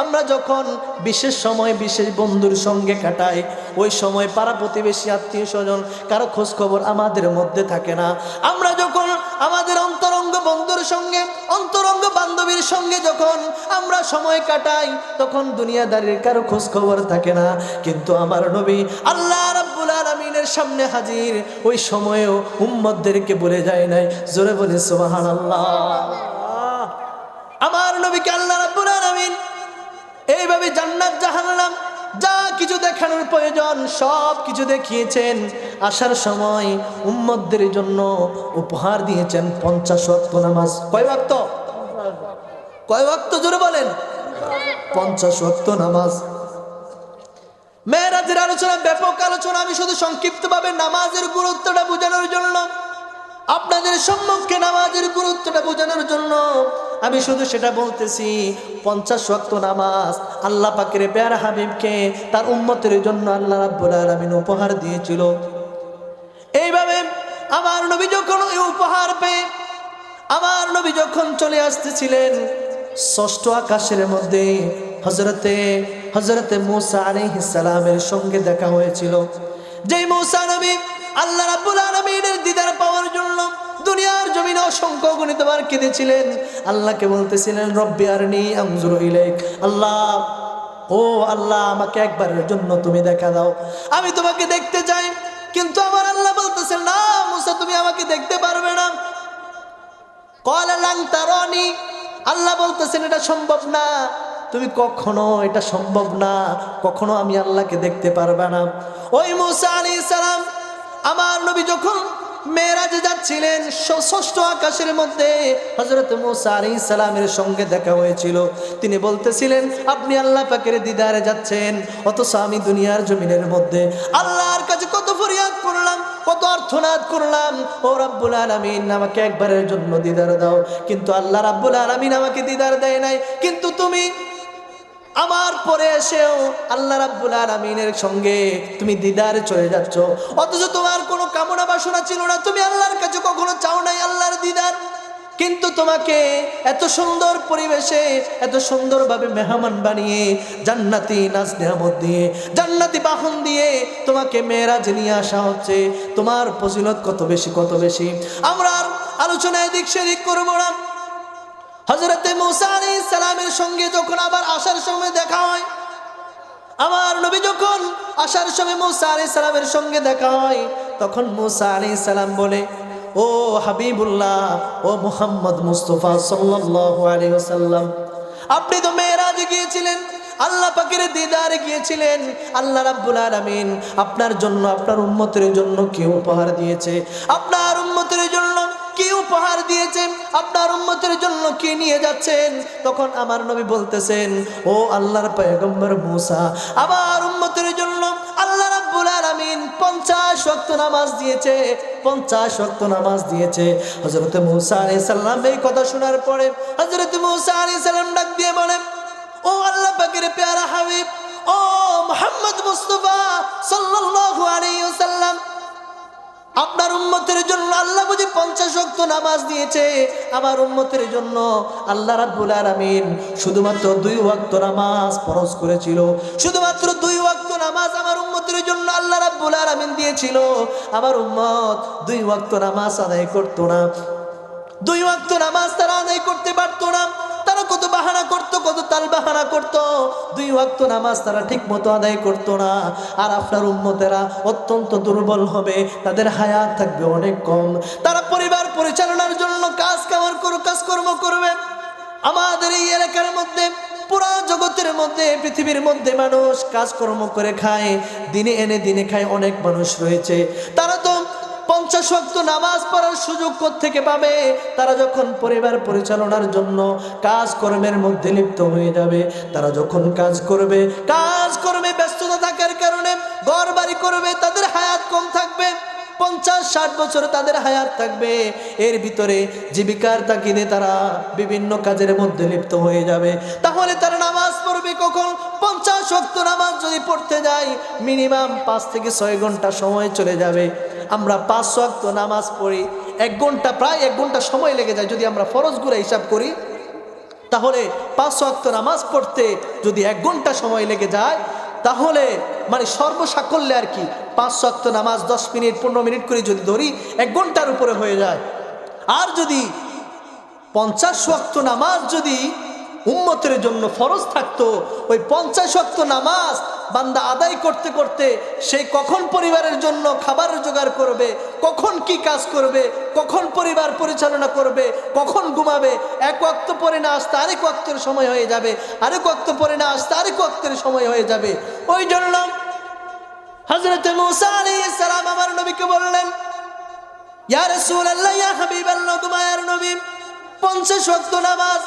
আমরা যখন বিশেষ সময় বিশেষ বন্ধুর সঙ্গে কাটাই, ওই সময় পাড়া প্রতিবেশী আত্মীয় স্বজন কারো খোঁজ খবর আমাদের মধ্যে থাকে না। আমরা যখন আমাদের অন্তরঙ্গ বন্ধুর সঙ্গে, অন্তরঙ্গ বান্ধবীর সঙ্গে যখন আমরা সময় কাটাই, তখন দুনিয়াদারির কারো খোঁজ খবর থাকে না। কিন্তু আমার নবী আল্লাহ রাব্বুল আলামিনের সামনে হাজির, ওই সময়েও উম্মতদেরকে বলে যায় নাই। জোরে বলে সুবহানাল্লাহ। আমার নবীকে আল্লাহ রাব্বুল আলামিন এইভাবে জান্নাত জাহান্নাম যা কিছু দেখানোর প্রয়োজন সব কিছু দেখিয়েছেন। আসার সময় উম্মতদের জন্য উপহার দিয়েছেন 50 ওয়াক্ত নামাজ। কয় ওয়াক্ত? কয় ওয়াক্ত জোরে বলেন? 50 ওয়াক্ত নামাজ। মেরাজের আলোচনা ব্যাপক আলোচনা, আমি শুধু সংক্ষিপ্তভাবে নামাজের গুরুত্বটা বোঝানোর জন্য, আপনাদের সম্মুখে নামাজের গুরুত্বটা বোঝানোর জন্য আমি শুধু সেটা বলতেছি। 50 ওয়াক্ত নামাজ আল্লাহ পাকের প্যারা হাবিবকে তার উম্মতের জন্য আল্লাহ রাব্বুল আলামিন উপহার দিয়েছিল। এইভাবে আমার নবী যখন এই উপহার পেয়ে আমার নবী যখন চলে আসতেছিলেন, ষষ্ঠ আকাশের মধ্যে হযরতে মূসা আলাইহিস সালামের সঙ্গে দেখা হয়েছিল। যেই মূসা নবী আল্লাহ রাব্বুল আলামিনের দিদার পাওয়ার জন্য দুনিয়ার জমিনে অসংখ্য গণিতবার কেঁদেছিলেন, আল্লাহকে বলতেছিলেন রব্বি আরনি আনজুরু ইলাইক। আল্লাহ, ও আল্লাহ, আমাকে একবারের জন্য তুমি দেখা দাও, আমি তোমাকে দেখতে চাই। কিন্তু আমার আল্লাহ বলতেছেন না মূসা, তুমি আমাকে দেখতে পারবে না। ক্বালা লান তারানি, আল্লাহ বলতেছেন এটা সম্ভব না, তুমি কখনো, এটা সম্ভব না, কখনো আমি আল্লাহকে দেখতে পারবে না। ওই মূসা আলাইহিস সালাম আমার নবী যখন মেরাজে যাচ্ছিলেন, ষষ্ঠ আকাশের মধ্যে হযরত মূসা আলাইহিস সালামের সঙ্গে দেখা হয়েছিল। তিনি বলতেছিলেন আপনি আল্লাহ পাকের দিদারে যাচ্ছেন, অথচ আমি দুনিয়ার জমিনের মধ্যে আল্লাহর কাছে কত ফরিয়াদ করলাম, কত আর্তনাদ করলাম, ও রাব্বুল আলামিন আমাকে একবারের জন্য দিদার দাও। কিন্তু আল্লাহ রাব্বুল আলামিন আমাকে দিদার দেয় নাই। কিন্তু তুমি আমার পরে এসেও আল্লাহ রাব্বুল আলামিনের সঙ্গে তুমি দিদারে চলে যাচ্ছ, অথচ তোমার কোনো কামনা বাসনা ছিল না, তুমি আল্লাহর কাছে কখনো চাও নাই আল্লাহর দিদার। কিন্তু তোমাকে এত সুন্দর পরিবেশে, এত সুন্দরভাবে মেহমান বানিয়ে, জান্নাতি নাজ নেয়ামত দিয়ে, জান্নাতি বাহন দিয়ে তোমাকে মেরাজে নিয়ে আসা হচ্ছে। তোমার ফজিলত কত বেশি, কত বেশি। আমরা আলোচনায় দিক সেদিক করবো না। হযরতে মূসা আলাইহিস সালামের সঙ্গে যখন আবার আসার সময় দেখা হয়, আমার নবী যখন আসার সময় মূসা আলাইহিস সালামের সঙ্গে দেখা হয়, তখন মূসা আলাইহিস সালাম বলে, ও হাবিবুল্লাহ, ও মুহাম্মদ মুস্তাফা সাল্লাল্লাহু আলাইহি ওয়াসাল্লাম, আপনি তো মেরাজে গিয়েছিলেন, আল্লাহ পাকের দিদারে গিয়েছিলেন। আল্লাহ রাব্বুল আলামিন আপনার জন্য, আপনার উম্মতের জন্য কি উপহার দিয়েছে, আপনার উম্মতের জন্য কি উপহার দিয়েছেন, আপনার উম্মতের জন্য কি নিয়ে যাচ্ছেন। তখন আমার নবী বলতেছেন, ও আল্লাহর পয়গম্বর মূসা, আমার উম্মতের জন্য আল্লাহ রাব্বুল আলামিন 50 ওয়াক্ত নামাজ দিয়েছে, 50 ওয়াক্ত নামাজ দিয়েছে। হযরত মূসা আলাইহিস সালাম এই কথা শোনার পরে হযরত মূসা আলাইহিস সালাম ডাক দিয়ে বলেন, ও আল্লাহ পাকের প্যারা হাবিব, ও মুহাম্মদ মুস্তাফা সাল্লাল্লাহু আলাইহি ওয়াসাল্লাম, আপনার উম্মতের জন্য আল্লাহ বুঝি 50 ওয়াক্ত নামাজ দিয়েছে, আমার উম্মতের জন্য আল্লাহ রাব্বুল আলামিন শুধুমাত্র 2 ওয়াক্ত নামাজ ফরজ করেছিল। শুধুমাত্র 2 ওয়াক্ত নামাজ আমার উম্মতের জন্য আল্লাহ রাব্বুল আলামিন দিয়েছিল। আমার উম্মত 2 ওয়াক্ত নামাজ আদায় করতো না, 2 ওয়াক্ত নামাজ তারা আদায় করতে পারতো না। তারা কত বাহানা করতো, কত তাল বাহানা করতো, 2 ওয়াক্ত নামাজ তারা ঠিক মতো আদায় করতো না। আর আপনার উম্মতেরা অত্যন্ত দুর্বল হবে, তাদের হায়াত থাকবে অনেক কম, তারা পরিবার পরিচালনার জন্য কাজকর্ম করবে। আমাদের এই এলাকার মধ্যে, পুরা জগতের মধ্যে, পৃথিবীর মধ্যে মানুষ কাজকর্ম করে খায়, দিনে এনে দিনে খায় অনেক মানুষ রয়েছে। তারা তো 50 ওয়াক্ত নামাজ পড়ার সুযোগ কোত্থেকে পাবে? তারা যখন পরিবার পরিচালনার জন্য কাজকর্মের মধ্যে লিপ্ত হয়ে যাবে, তারা যখন কাজ করবে ব্যস্ততা থাকার কারণে ঘর বাড়ি করবে, তাদের হায়াত কম থাকবে, 50-60 বছর তাদের হায়াত থাকবে। এর ভিতরে জীবিকার তাগিদে তারা বিভিন্ন কাজের মধ্যে লিপ্ত হয়ে যাবে। তাহলে তারা নামাজ পড়বে কখন? 50 ওয়াক্ত নামাজ যদি পড়তে যায় মিনিমাম 5 থেকে 6 ঘন্টা সময় চলে যাবে। আমরা 5 ওয়াক্ত নামাজ পড়ি, 1 ঘন্টা, প্রায় 1 ঘন্টা সময় লেগে যায়। যদি আমরা ফরজগুলো হিসাব করি তাহলে 5 ওয়াক্ত নামাজ পড়তে যদি 1 ঘন্টা সময় লেগে যায়, তাহলে মানে সর্বসাকল্যে আর কি 5 ওয়াক্ত নামাজ 10 মিনিট 15 মিনিট করে যদি ধরি 1 ঘন্টার উপরে হয়ে যায়। আর যদি 50 ওয়াক্ত নামাজ যদি উম্মতের জন্য ফরজ থাকতো, ওই 50 ওয়াক্ত নামাজ বান্দা আদায় করতে করতে সেই কখন পরিবারের জন্য খাবার জোগাড় করবে, কখন কি কাজ করবে, কখন পরিবার পরিচালনা করবে, কখন ঘুমাবে, 1 ওয়াক্ত পরে না আসতে আরেক ওয়াক্তের সময় হয়ে যাবে, আরেক ওয়াক্ত পরে না আসতে আরেক ওয়াক্তের সময় হয়ে যাবে। ওই জন্য হযরত মুসা আলাইহিস সালাম আমার নবীকে বললেন, ইয়া রাসূলুল্লাহ, ইয়া হাবিবাল্লাহ, তোমার নবী 50 ওয়াক্ত নামাজ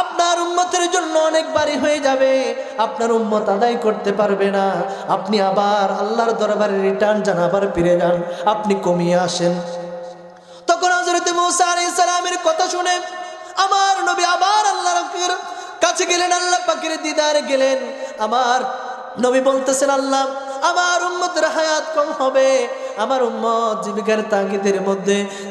আপনার উম্মতের জন্য অনেক ভারী হয়ে যাবে, আপনার উম্মত আদায় করতে পারবে না। আপনি আবার আল্লাহর দরবারে রিটার্ন যান, আবার ফিরে যান, আপনি কমিয়ে আসেন। তখন হযরত মুসা আলাইহিস সালামের কথা শুনে আমার নবী আবার আল্লাহর কাছে গেলেন, আল্লাহ পাকের দিদারে গেলেন। আমার নবী বলতেছেন, আল্লাহ, আমার উম্মতের হায়াত কম হবে, আমার উম্মত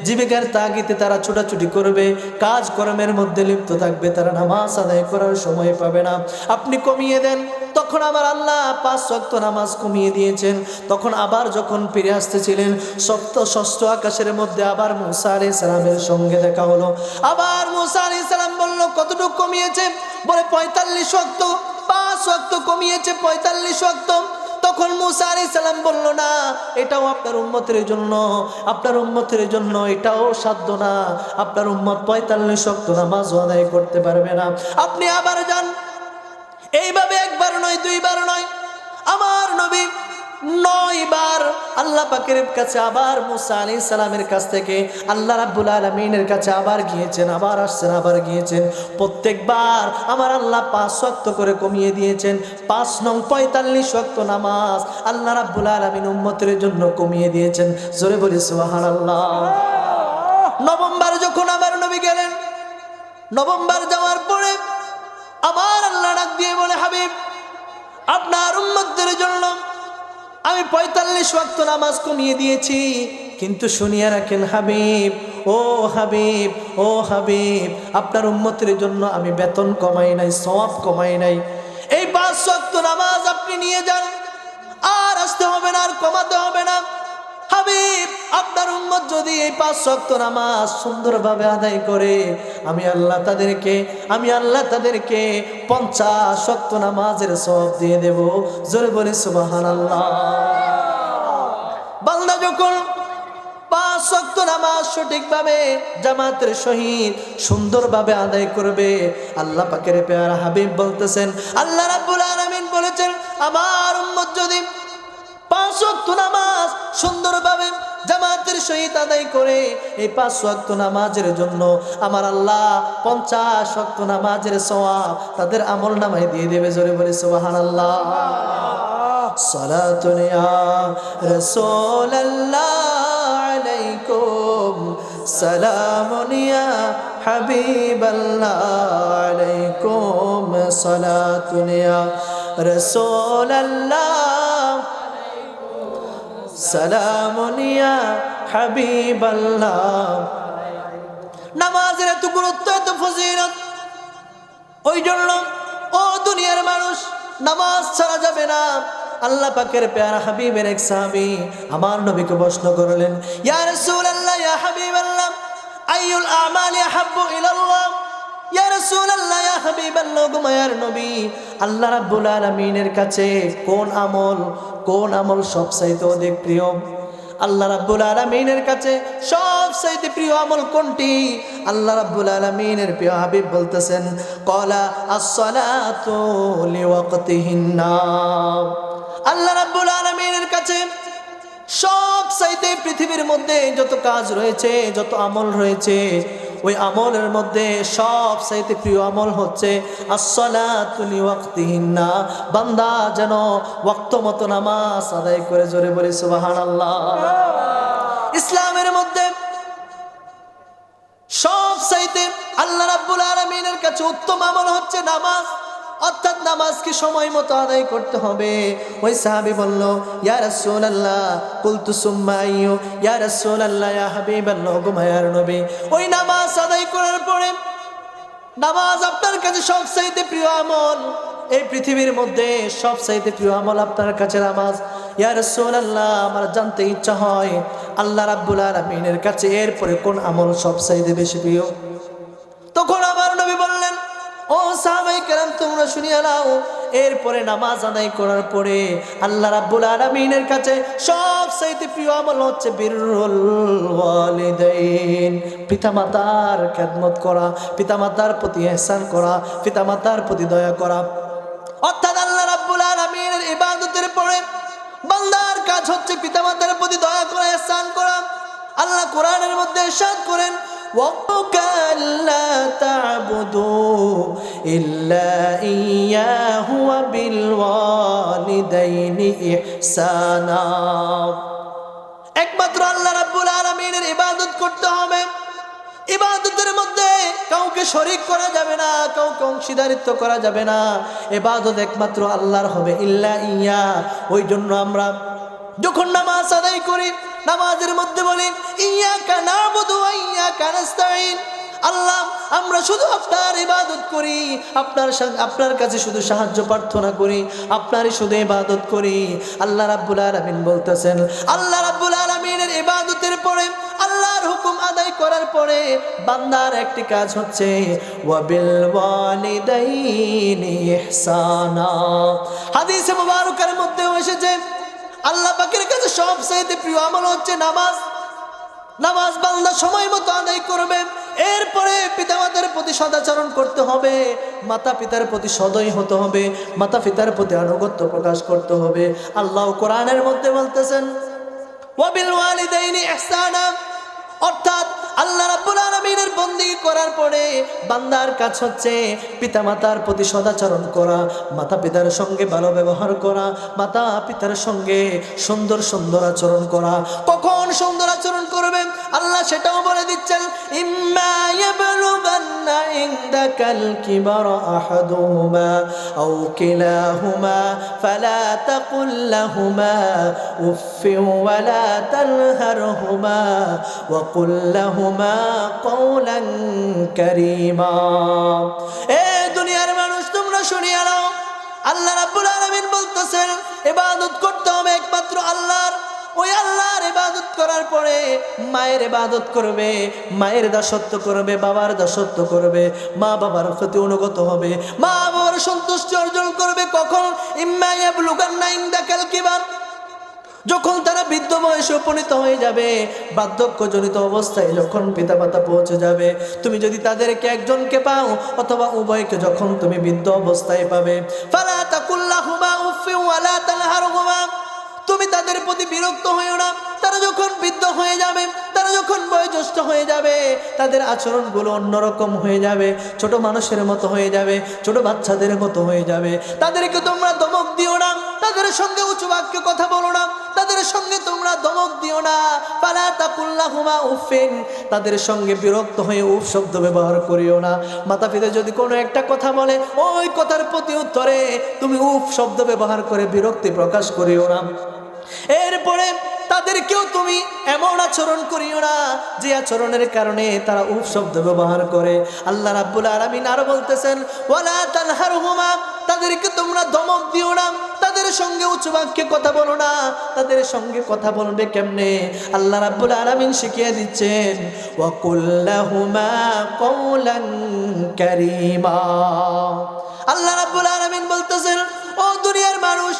জীবিকার তাগিদে তারা ছোটাছুটি করবে, কাজকর্মের মধ্যে লিপ্ত থাকবে, তারা নামাজ আদায় করার সময় পাবে না, আপনি কমিয়ে দেন। তখন আমার আল্লাহ 5 ওয়াক্ত নামাজ কমিয়ে দিয়েছেন। তখন আবার যখন ফিরে আসতেছিলেন ষষ্ঠ আকাশের মধ্যে আবার মুসা আলাইহিস সালামের সঙ্গে দেখা হলো। আবার মুসা আলাইহিস সালাম বলল, কতটুকু কমিয়েছে? বলে 45 ওয়াক্ত, 5 ওয়াক্ত কমিয়েছে, 45 ওয়াক্ত। তখন মুসা আলাইহিস সালাম বলল, না, এটাও আপনার উম্মতের জন্য এটাও সাধ্য না, আপনার উম্মত 45 ওয়াক্ত নামাজ আদায় করতে পারবে না, আপনি আবার যান। এইভাবে 1 বার নয়, 2 বার নয়, আমার নবী 9 বার আল্লাহ পাকের কাছে আবার মুসা আলাইহিস সালামের কাছ থেকে আল্লাহ রাব্বুল আলামিনের কাছে আবার গিয়েছেন, আবার আসছেন, আবার গিয়েছেন। প্রত্যেকবার আমার আল্লাহ 5 ওয়াক্ত করে কমিয়ে দিয়েছেন। 5 নং 45 ওয়াক্ত নামাজ আল্লাহ রাব্বুল আলামিন উম্মতের জন্য কমিয়ে দিয়েছেন। জোরে বলি সুবহানাল্লাহ। নবমবার যখন আমার নবী গেলেন, নবমবার যাওয়ার পরে আমার আল্লাহ ডাক দিয়ে বলে, হাবিব, আপনার উম্মতদের জন্য আমি 45 ওয়াক্ত নামাজ কমিয়ে দিয়েছি, কিন্তু শুনিয়া রাখেন হাবিব, ও হাবিব, ও হাবিব, আপনার উম্মতের জন্য আমি বেতন কমাই নাই, সওয়াব কমাই নাই। এই 5 ওয়াক্ত নামাজ আপনি নিয়ে যান, আর আসতে হবে না, আর কমাতে হবে না। হাবিব, আপনার উম্মত যদি এই 5 ওয়াক্ত নামাজ সুন্দরভাবে আদায় করে, আমি আল্লাহ তাদেরকে 50 ওয়াক্ত নামাজের সওয়াব দিয়ে দেব। জোরে বলে সুবহানাল্লাহ। বান্দা যখন 5 ওয়াক্ত নামাজ সঠিকভাবে জামাতের সহিত সুন্দরভাবে আদায় করবে, আল্লাহ পাকের পেয়ারা হাবিব বলতেছেন, আল্লাহ রাব্বুল আলামিন বলেছেন, আমার উম্মত যদি 5 ওয়াক্ত নামাজ সুন্দরভাবে জামাতের সহিত আদায় করে, এই 5 ওয়াক্ত নামাজের জন্য আমার আল্লাহ 50 ওয়াক্ত নামাজের সওয়াব তাদের আমল নামায় দিয়ে দেবে। জোরে বলে সুবহানাল্লাহ। সালাতুন ইয়া রাসূলুল্লাহ আলাইকুম, সালামুন ইয়া হাবিবাল্লাহ আলাইকুম, সালাতুন ইয়া রাসূলুল্লাহ, সালামুন ইয়া হাবিবাল্লাহ। নামাজের এত গুরুত্ব, এত ফজিলত, ওই জন্য ও দুনিয়ার মানুষ নামাজ ছাড়া যাবে না। আল্লাহ পাকের প্যারা হাবিবের এক সাহাবী আমার নবীকে প্রশ্ন করলেন, ইয়া রাসূলুল্লাহ, ইয়া হাবিবাল্লাহ, আইয়ুল আমালি আহাব্বু ইলাল্লাহ? ইয়া রাসূলুল্লাহ, ইয়া হাবিবাল্লাহ, গো মায়ার নবী, আল্লাহ রাব্বুল আলামিনের কাছে কোন আমল সবচাইতে অধিক প্রিয়? আল্লাহ রাব্বুল আলামিনের কাছে সবচাইতে প্রিয় আমল কোনটি? আল্লাহ রাব্বুল আলামিনের প্রিয় হাবিব বলতেছেন, ক্বালা আস-সালাতু লিওয়াক্তিহিন্না। আল্লাহ রাব্বুল আলামিনের কাছে সব চাইতে পৃথিবীর মধ্যে যত কাজ রয়েছে, যত আমল রয়েছে, ওই আমলের মধ্যে সব চাইতে প্রিয় আমল হচ্ছে আসসালাতু লিওয়াক্তিহিন্না। বান্দা যেন ওয়াক্ত মতো নামাজ আদায় করে, জোরে বলি সুবহানাল্লাহ। ইসলামের মধ্যে সব চাইতে আল্লাহ রাব্বুল আলামিনের কাছে উত্তম আমল হচ্ছে নামাজ, অর্থাৎ নামাজকে সময় মতো আদায় করতে হবে। ওই সাহাবী বলল, ইয়া রাসূলুল্লাহ, কুলতু সুম্মা আইয়ু, ইয়া রাসূলুল্লাহ, ইয়া হাবিবাল্লাহ, গো মায়ার নবী, ওই নামাজ আদায় করার পরে, নামাজ আপনার কাছে সবচাইতে প্রিয় আমল, এই পৃথিবীর মধ্যে সবচাইতে প্রিয় আমল আপনার কাছে নামাজ। ইয়া রাসূলুল্লাহ, আমার জানতে ইচ্ছা হয় আল্লাহ রাব্বুল আলামিনের কাছে এরপরে কোন আমল সবচাইতে বেশি প্রিয়? তখন আমার নবী বললেন, ও সাহাবায়ে কেরাম, তোমরা শুনিয়া নাও, এরপরে নামাজ আদায় করার পরে আল্লাহ রাব্বুল আলামিনের কাছে সবচাইতে প্রিয় আমল হচ্ছে বিররুল ওয়ালিদাইন, পিতামাতার খেদমত করা, পিতামাতার প্রতি ইহসান করা, পিতামাতার প্রতি দয়া করা। অর্থাৎ আল্লাহ রাব্বুল আলামিনের ইবাদতের পরে বান্দার কাজ হচ্ছে পিতামাতার প্রতি দয়া করা, ইহসান করা। আল্লাহ কোরআনের মধ্যে ইরশাদ করেন, وَقَالَّا تَعْبُدُوا إِلَّا إِيَّاهُ وَبِالْوَالِدَيْنِ إِحْسَانًا। একমাত্র আল্লাহ রাব্বুল আলামিনের ইবাদত করতে হবে। ইবাদতের মধ্যে কাউকে শরীক করা যাবে না, কাউকে অংশীদারিত্ব করা যাবে না। ইবাদত একমাত্র আল্লাহর হবে, ইল্লা ইয়া। ওই জন্য আমরা যখন নামাজ আদায় করি, নামাজের মধ্যে বলি ইয়াকা নাবুদু ওয়া ইয়াকা নাস্তাইন, আল্লাহ আমরা শুধু আপনার ইবাদত করি, আপনার কাছে শুধু সাহায্য প্রার্থনা করি, আপনারই শুধু ইবাদত করি। আল্লাহ রাব্বুল আলামিন বলতেছেন, আল্লাহ রাব্বুল আলামিনের ইবাদতের পরে, আল্লাহর হুকুম আদায় করার পরে বান্দার একটি কাজ হচ্ছে ওয়াবিল ওয়ালিদাইনি ইহসানা। হাদিসে মুবারকার মধ্যে এসেছে আল্লাহ পাকের কাছে সবচাইতে প্রিয় আমল হচ্ছে নামাজ। নামাজ বান্দা সময় মতো আদায় করবে। এরপরে পিতামাতার প্রতি সদাচরণ করতে হবে, মাতা পিতার প্রতি সদয় হতে হবে, মাতা পিতার প্রতি আনুগত্য প্রকাশ করতে হবে। আল্লাহ কোরআনের মধ্যে বলতেছেন ওয়াবিল ওয়ালিদাইনি ইহসানা, অর্থাৎ আল্লাহ রাব্বুল আলামিনের বন্দেগী করার পরে বান্দার কাজ হচ্ছে পিতামাতার প্রতি সদাচরণ করা, মাতা পিতার সঙ্গে ভালো ব্যবহার করা, মাতা পিতার সঙ্গে সুন্দর সুন্দর আচরণ করা। কখন সুন্দর আচরণ করবে আল্লাহ সেটাও বলে দিচ্ছেন, ইম্মা ইয়াবলুগান্না ইনদাকাল কিবারা আহাদুহুমা আও কিলাহুমা ফালা তাকুল লাহুমা উফফিন ওয়ালা তানহারহুমা وقل لهما قولا كريما। এ দুনিয়ার মানুষ, তোমরা শুনিয়া নাও, আল্লাহ রাব্বুল আলামিন বলতেছেন ইবাদত করতে হবে একমাত্র আল্লাহর। ওই আল্লাহর ইবাদত করার পরে মায়ের ইবাদত করবে, মায়ের দাসত্ব করবে, বাবার দাসত্ব করবে, মা বাবার প্রতি অনুগত হবে, মা বাবার সন্তুষ্টি অর্জন করবে। কখন? ইম্মা ইয়াবলুগান্না ইনদাকাল কিবার, যখন তারা বৃদ্ধ বয়সে উপনীত হয়ে যাবে, বার্ধক্যজনিত অবস্থায় যখন পিতামাতা পৌঁছে যাবে, তুমি যদি তাদেরকে একজনকে পাও অথবা উভয়কে যখন তুমি বৃদ্ধ অবস্থায় পাবে, ফালা তাকুল লাহুমা উফফিন ওয়ালা তানহারহুমা, তুমি তাদের প্রতি বিরক্ত হইও না। তারা যখন বৃদ্ধ হয়ে যাবে, তারা যখন বয়োজ্যেষ্ঠ হয়ে যাবে, তাদের আচরণগুলো অন্যরকম হয়ে যাবে, ছোট মানুষের মতো হয়ে যাবে, ছোট বাচ্চাদের মতো হয়ে যাবে। তাদেরকে তোমরা ধমক দিও না, তাদের সঙ্গে উঁচু বাক্যে কথা বলো না, তাদের সঙ্গে তোমরা ধমক দিও না। ফালা তাকুল লাহুমা উফফিন, তাদের সঙ্গে বিরক্ত হয়ে উফ শব্দ ব্যবহার করিও না। মাতা পিতা যদি কোনো একটা কথা বলে, ওই কথার প্রতি উত্তরে তুমি উফ শব্দ ব্যবহার করে বিরক্তি প্রকাশ করিও না। এরপরে তাদেরকেও তুমি এমন আচরণ করিও না যে আচরণের কারণে তারা উফ শব্দ ব্যবহার করে। আল্লাহ রাব্বুল আলামিন আরো বলতেছেন ওয়ালা তানহারহুমা, তাদেরকে তোমরা ধমক দিও না, তাদের সঙ্গে উঁচু বাক্যে কথা বলো না। তাদের সঙ্গে কথা বলবে কেমনে? আল্লাহ রাব্বুল আলামিন শিখিয়ে দিচ্ছেন ওয়াকুল লাহুমা কওলান কারীমা। আল্লাহ রাব্বুল আলামিন বলতেছেন ও দুনিয়ার মানুষ,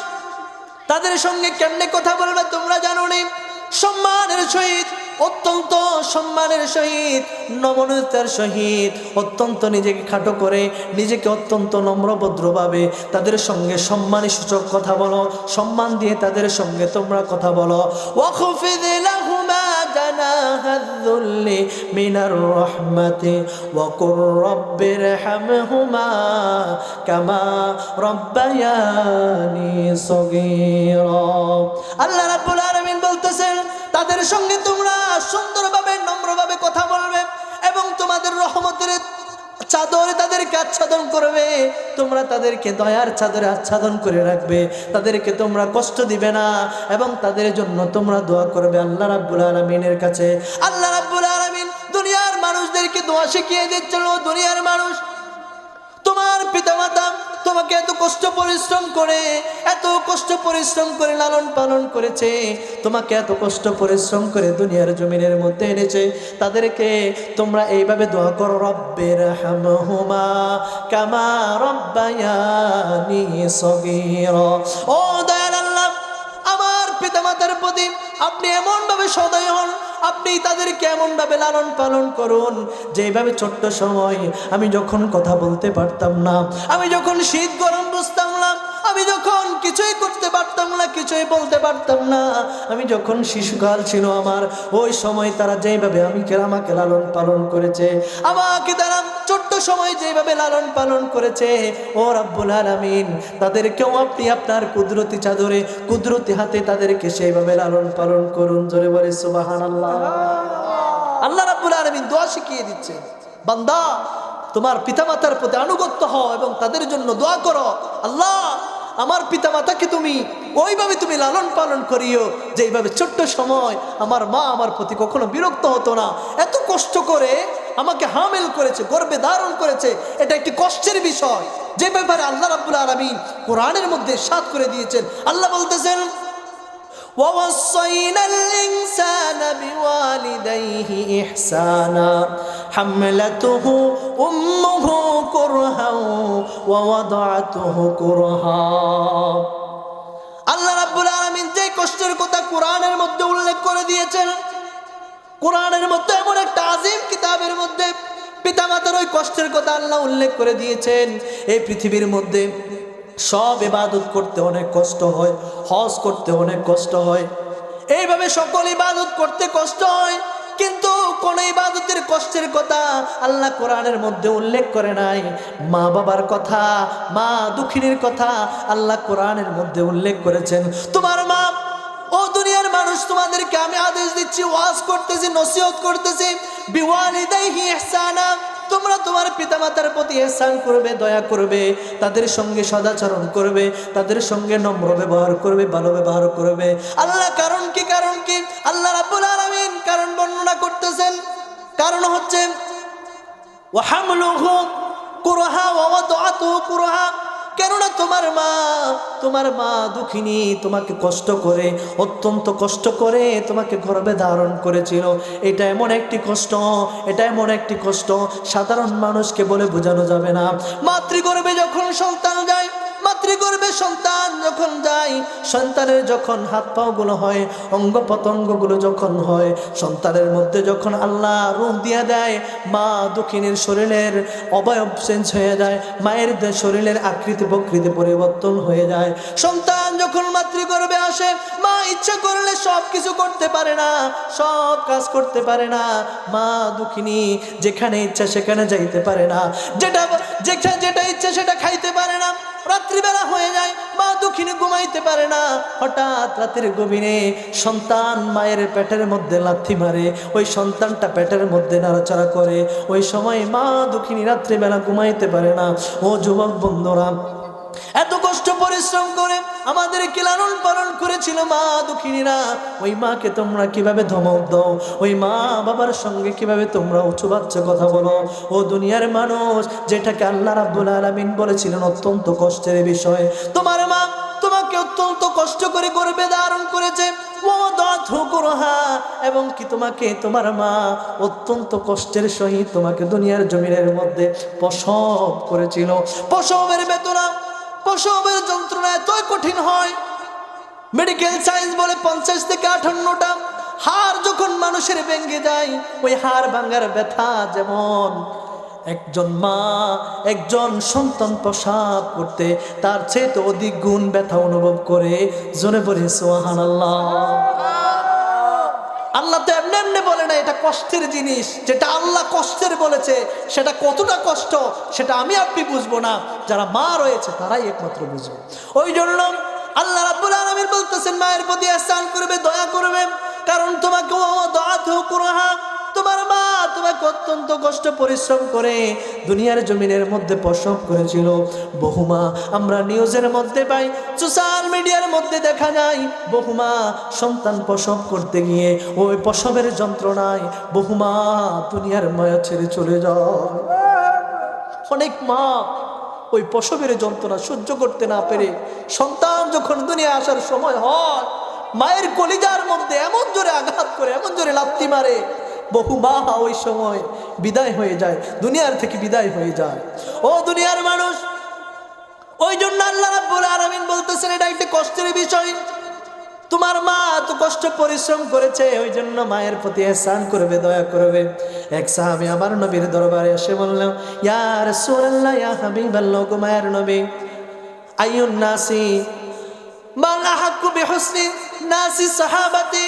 তাদের সঙ্গে কেমনে কথা বলবে তোমরা জানো না। সম্মানের সহিত, অত্যন্ত সম্মানের সহিত, নমনীয়তার সহিত, অত্যন্ত নিজেকে খাটো করে, নিজেকে অত্যন্ত নম্রভদ্রভাবে তাদের সঙ্গে সম্মানী সূচক কথা বলো, সম্মান দিয়ে তাদের সঙ্গে তোমরা কথা বলো। ওয়াখফিদ লাহুমা জানাহায-যুল্লি মিনার রাহমাতি ওয়া কুর রাব্বিরহামহুমা কামা রাব্বায়ানি সগীরা। আল্লাহ রাব্বুল আলামিন বলতেছেন, তাদের সঙ্গে তোমরা সুন্দরভাবে নম্রভাবে কথা বলবে এবং তোমাদের রহমতের চাদরে তাদেরকে আচ্ছাদন করবে, তোমরা তাদেরকে দয়ার চাদরে আচ্ছাদন করে রাখবে, তাদেরকে তোমরা কষ্ট দিবে না এবং তাদের জন্য তোমরা দোয়া করবে আল্লাহ রাব্বুল আলামিনের কাছে। আল্লাহ রাব্বুল আলামিন দুনিয়ার মানুষদেরকে দোয়া শিখিয়ে দিচ্ছিল। দুনিয়ার মানুষ, তোমার পিতামাতা তোমাকে এত কষ্ট পরিশ্রম করে লালন পালন করেছে, তোমাকে এত কষ্ট পরিশ্রম করে দুনিয়ার জমিনের মধ্যে এনেছে, তাদেরকে তোমরা এইভাবে দোয়া করো, রব্বিরহামহুমা কামা রাব্বায়ানি সগীরা। ও দয়াল আল্লাহ, আমার পিতামাতার প্রতি আপনি এমনভাবে সদয় হন, আপনি তাদেরকে এমনভাবে লালন পালন করুন যেভাবে ছোট্ট সময় আমি যখন কথা বলতে পারতাম না, আমি যখন শীত গরম বুঝতাম না, আমি যখন কিছুই করতে পারতাম না, কিছুই বলতে পারতাম না, আমি যখন শিশুকাল ছিল আমার, ওই সময় তারা যেভাবে আমাকে লালন পালন করেছে, আমাকে তারা ছোট্ট সময় যেভাবে লালন পালন করেছে, ও রাব্বুল আলামিন তাদেরকেও আপনি আপনার কুদরতি চাদরে, কুদরতি হাতে তাদেরকে সেইভাবে লালন পালন করুন। জোরে বলে সুবহানাল্লাহ। আল্লাহ রাব্বুল আলামিন দোয়া শিখিয়ে দিচ্ছে, বান্দা তোমার পিতামাতার প্রতি আনুগত্য হও এবং তাদের জন্য দোয়া করো, আল্লাহ আমার পিতামাতাকে তুমি ওইভাবে তুমি লালন পালন করিও যেইভাবে ছোট্ট সময় আমার মা আমার প্রতি কখনো বিরক্ত হতো না। এত কষ্ট করে আমাকে হামেল করেছে, গর্ভে ধারণ করেছে, এটা একটি কষ্টের বিষয়, যে ব্যাপারে আল্লাহ রাব্বুল আলামিন কোরআনের মধ্যে ইরশাদ করে দিয়েছেন। আল্লাহ বলতেছেন, وَوَصَّيْنَا الْإِنسَانَ بِوَالِدَيْهِ إِحْسَانًا حَمْلَتُهُ أُمُّهُ كُرْهًا وَوَضَعَتُهُ كُرْهًا। আল্লাহ রাব্বুল আলামিন যে কষ্টের কথা কোরআনের মধ্যে উল্লেখ করে দিয়েছেন, কোরআনের মধ্যে এমন একটা আযীম কিতাবের মধ্যে পিতামাতার ওই কষ্টের কথা আল্লাহ উল্লেখ করে দিয়েছেন। এই পৃথিবীর মধ্যে সব ইবাদত করতে অনেক কষ্ট হয়, হজ করতে অনেক কষ্ট হয়, এইভাবে সকল ইবাদত করতে কষ্ট হয়, কিন্তু কোন ইবাদতের কষ্টের কথা আল্লাহ কোরআনের মধ্যে উল্লেখ করে নাই। মা বাবার কথা, মা দুঃখিনীর কথা আল্লাহ কোরআনের মধ্যে উল্লেখ করেছেন। তোমার মা, ও দুনিয়ার মানুষ, তোমাদেরকে আমি আদেশ দিচ্ছি, ওয়াজ করতেছি, নসিহত করতেছি, বিওয়ালিদাইহি ইহসানা, তোমরা তোমার পিতামাতার প্রতি ইহসান করবে, দয়া করবে, তাদের সঙ্গে সদাচরণ করবে, তাদের সঙ্গে নম্র ব্যবহার করবে, ভালো ব্যবহার করবে। আল্লাহ কারণ কি? কারণ কি? আল্লাহ রাব্বুল আলামিন কারণ বর্ণনা করতেছেন। কারণ হচ্ছে ওয়া হামলুহু কুরহা ওয়া ওয়াদআতুহু কুরহা, কেননা তোমার মা দুঃখিনী, তোমাকে কষ্ট করে, অত্যন্ত কষ্ট করে তোমাকে গর্ভে ধারণ করেছিল। এটা এমন একটি কষ্ট, এটা এমন একটি কষ্ট সাধারণ মানুষকে বলে বোঝানো যাবে না। মাতৃগর্ভে যখন সন্তান যায়, মাতৃগর্ভে সন্তান যখন যায়, সন্তানের যখন হাত পাগুলো হয়, অঙ্গ প্রত্যঙ্গগুলো যখন হয়, সন্তানের মধ্যে যখন আল্লাহ রূহ দিয়ে দেয়, মা দুঃখিনীর শরীরের অবয়ব চেঞ্জ হয়ে যায়, মায়ের শরীরের আকৃতি প্রকৃতি পরিবর্তন হয়ে যায়। সন্তান যখন মাতৃগর্ভে আসে, মা ইচ্ছা করলে সব কিছু করতে পারে না, সব কাজ করতে পারে না। মা দুঃখিনী যেখানে ইচ্ছা সেখানে যাইতে পারে না, যেটা ইচ্ছা সেটা খাইতে পারে না। রাত্রিবেলা হয়ে যায়, মা দুঃখিনী ঘুমাইতে পারে না। হঠাৎ রাতের গভীরে সন্তান মায়ের পেটের মধ্যে লাথি মারে, ওই সন্তানটা পেটের মধ্যে নাড়াচাড়া করে, ওই সময় মা দুঃখিনী রাত্রিবেলা ঘুমাইতে পারে না। ও যুবক বন্ধুরা, এত কষ্ট পরিশ্রম করে আমাদেরকে লালন পালন করেছিল মা দুঃখিনীরা, ওই মাকে তোমরা কিভাবে ধমক দাও, ওই মা বাবার সঙ্গে কিভাবে তোমরা উঁচু বাচ্চা কথা বলো। ও দুনিয়ার মানুষ, যেটাকে আল্লাহ রাব্বুল আলামিন বলেছিলেন অত্যন্ত কষ্টের বিষয়, তোমার মা তোমাকে অত্যন্ত কষ্ট করে গর্ভে ধারণ করেছে, এবং কি তোমাকে তোমার মা অত্যন্ত কষ্টের সহিত তোমাকে দুনিয়ার জমিনের মধ্যে প্রসব করেছিল। প্রসবের বেদনা, প্রসবের যন্ত্রণা এতই কঠিন হয়, মেডিকেল সায়েন্স বলে 50 থেকে 58টা হাড় যখন মানুষের ভেঙে যায়, ওই হাড় ভাঙার ব্যথা যেমন একজন মা একজন সন্তান প্রসব করতে তার চেয়ে তো অধিক গুণ ব্যথা অনুভব করে। জোরে বলে সুবহানাল্লাহ। আল্লাহ তো এমনি এমনি বলে না এটা কষ্টের জিনিস। যেটা আল্লাহ কষ্টের বলেছে সেটা কতটা কষ্ট সেটা আমি আপনি বুঝবো না, যারা মা রয়েছে তারাই একমাত্র বুঝবে। ওই জন্য আল্লাহ রাব্বুল আলামিন বলতেছেন মায়ের প্রতি ইহসান করবে, দয়া করবে, কারণ তোমাকে তোমার মা তোমাকে অত্যন্ত কষ্ট পরিশ্রম করে দুনিয়ার জমিনের মধ্যে প্রসব করেছিল। বহুমা আমরা নিউজের মধ্যে পাই, সোশ্যাল মিডিয়ার মধ্যে দেখা যায়, বহুমা সন্তান প্রসব করতে গিয়ে ওই প্রসবের যন্ত্রণায় বহুমা দুনিয়ার মায়া ছেড়ে চলে যায়। অনেক মা ওই প্রসবের যন্ত্রণা সহ্য করতে না পেরে সন্তান যখন দুনিয়া আসার সময় হয়, মায়ের কলিজার মধ্যে এমন জোরে আঘাত করে, এমন জোরে লাথি মারে, বহু মা ওই সময় বিদায় হয়ে যায়, দুনিয়ার থেকে বিদায় হয়ে যায়। ও দুনিয়ার মানুষ, ওই জন্য আল্লাহ রাব্বুল আলামিন বলতেছেন এটা একটা কষ্টের বিষয়। তোমার মা এত কষ্ট পরিশ্রম করেছে, ওই জন্য মায়ের প্রতি ইহসান করবে, দয়া করবে। এক সাহাবী আমার নবীর দরবারে এসে বললেন, ইয়া রাসূলুল্লাহ, ইয়া হাবিবাল্লাহ, গো মায়ের নবী, আইয়ুন নাসি মান আহাক্কু বিহুসনি নাসি সাহাবাতি,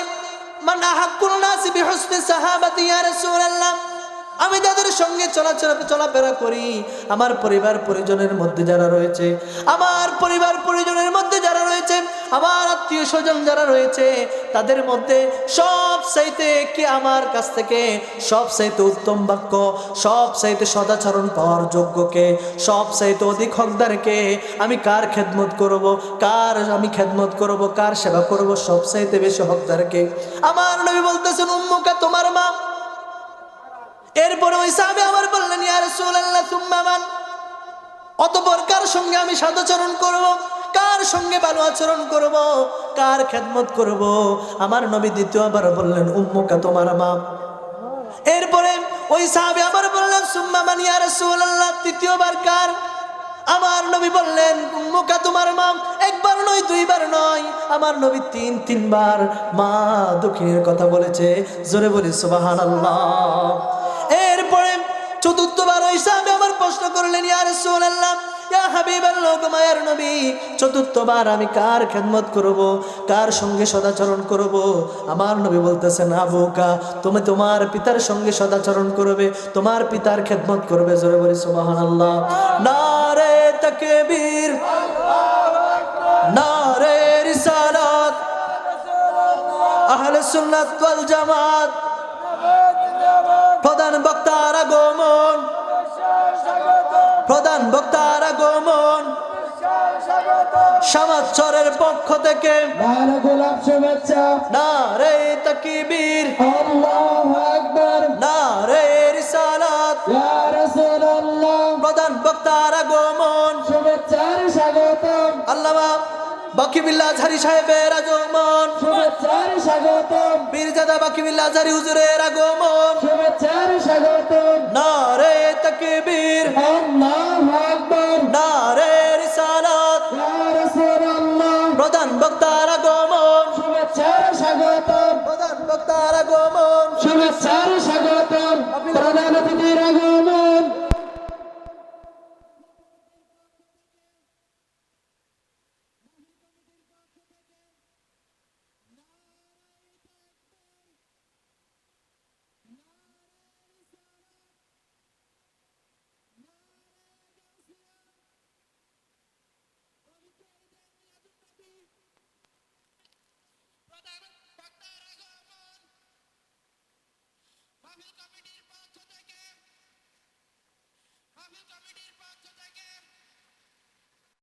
মান আহাক্কুন নাসি বিহুসনি সাহাবাতি ইয়া রাসূলুল্লাহ। আমি যাদের সঙ্গে চলাফেরা করি, আমার পরিবার পরিজনের মধ্যে যারা রয়েছে, আমার পরিবার পরিজনের মধ্যে যারা রয়েছে, আমার আত্মীয় স্বজন যারা রয়েছে, তাদের মধ্যে সব চাইতে কি আমার কাছ থেকে সব চাইতে উত্তম বাক্য, সব চাইতে সদাচরণ পাওয়ার যোগ্যকে, সব চাইতে অধিক হকদারকে, আমি কার খেদমত করব, কার আমি খেদমত করব, কার সেবা করব, সব চাইতে বেশি হকদারকে? আমার নবী বলতেছেন উম্মুকা, তোমার মা। এরপরে ওই সাহাবী আবার বললেন, ইয়া রাসূলুল্লাহ সুম্মা মান, অতঃপর কার সঙ্গে আমি সদাচরণ করব, কার সঙ্গে ভালো আচরণ করব, কার খেদমত করব? আমার নবী দ্বিতীয়বার বললেন উম্মুকা, তোমার মা। এরপরে ওই সাহাবী আবার বললেন সুম্মা মান ইয়া রাসূলুল্লাহ, তৃতীয়বার কার? আমার নবী বললেন উম্মুকা, তোমার মা। একবার নয়, দুইবার নয়, আমার নবী তিনবার মা দুঃখিনীর কথা বলেছে। জোরে বলি সুবহানাল্লাহ। এরপরে চতুর্থবার ওই সাহাবী আমার প্রশ্ন করলেন, ইয়া রাসূলুল্লাহ, ইয়া হাবিবাল্লাহ, মায়ের নবী, চতুর্থবার আমি কার খেদমত করব, কার সঙ্গে সদাচরণ করব? আমার নবী বলতেছেন আবুকা, তুমি তোমার পিতার সঙ্গে সদাচরণ করবে, তোমার পিতার খেদমত করবে। জোরে বলি সুবহানাল্লাহ। নারে তাকবীর, নারে রিসালাত, আহলে সুন্নাত ওয়াল জামাত। প্রধান বক্তার আগমন, প্রধান বক্তার আগমন, সমাজের পক্ষ থেকে গোলাপ শুভেচ্ছা। নারে তাকবীর, আল্লাহু আকবার, নারে রিসালাত, ইয়া রাসূলুল্লাহ। প্রধান বক্তার আগমন, শুভেচ্ছার স্বাগতম। আল্লামা বাকিবিল্লাহ আজহারী সাহেবের আগমন, শুভেচ্ছার স্বাগতম। পীরজাদা বাকিবিল্লাহ আজহারী হুজুরের আগমন, শুভেচ্ছার স্বাগতম। নারে তাকবীর, আল্লাহু আকবার, নারে রিসালাত, ইয়া রাসূলুল্লাহ। প্রধান বক্তার আগমন, শুভেচ্ছার স্বাগতম। প্রধান বক্তার আগমন, শুভেচ্ছার স্বাগতম। প্রধান অতিথির আগমন,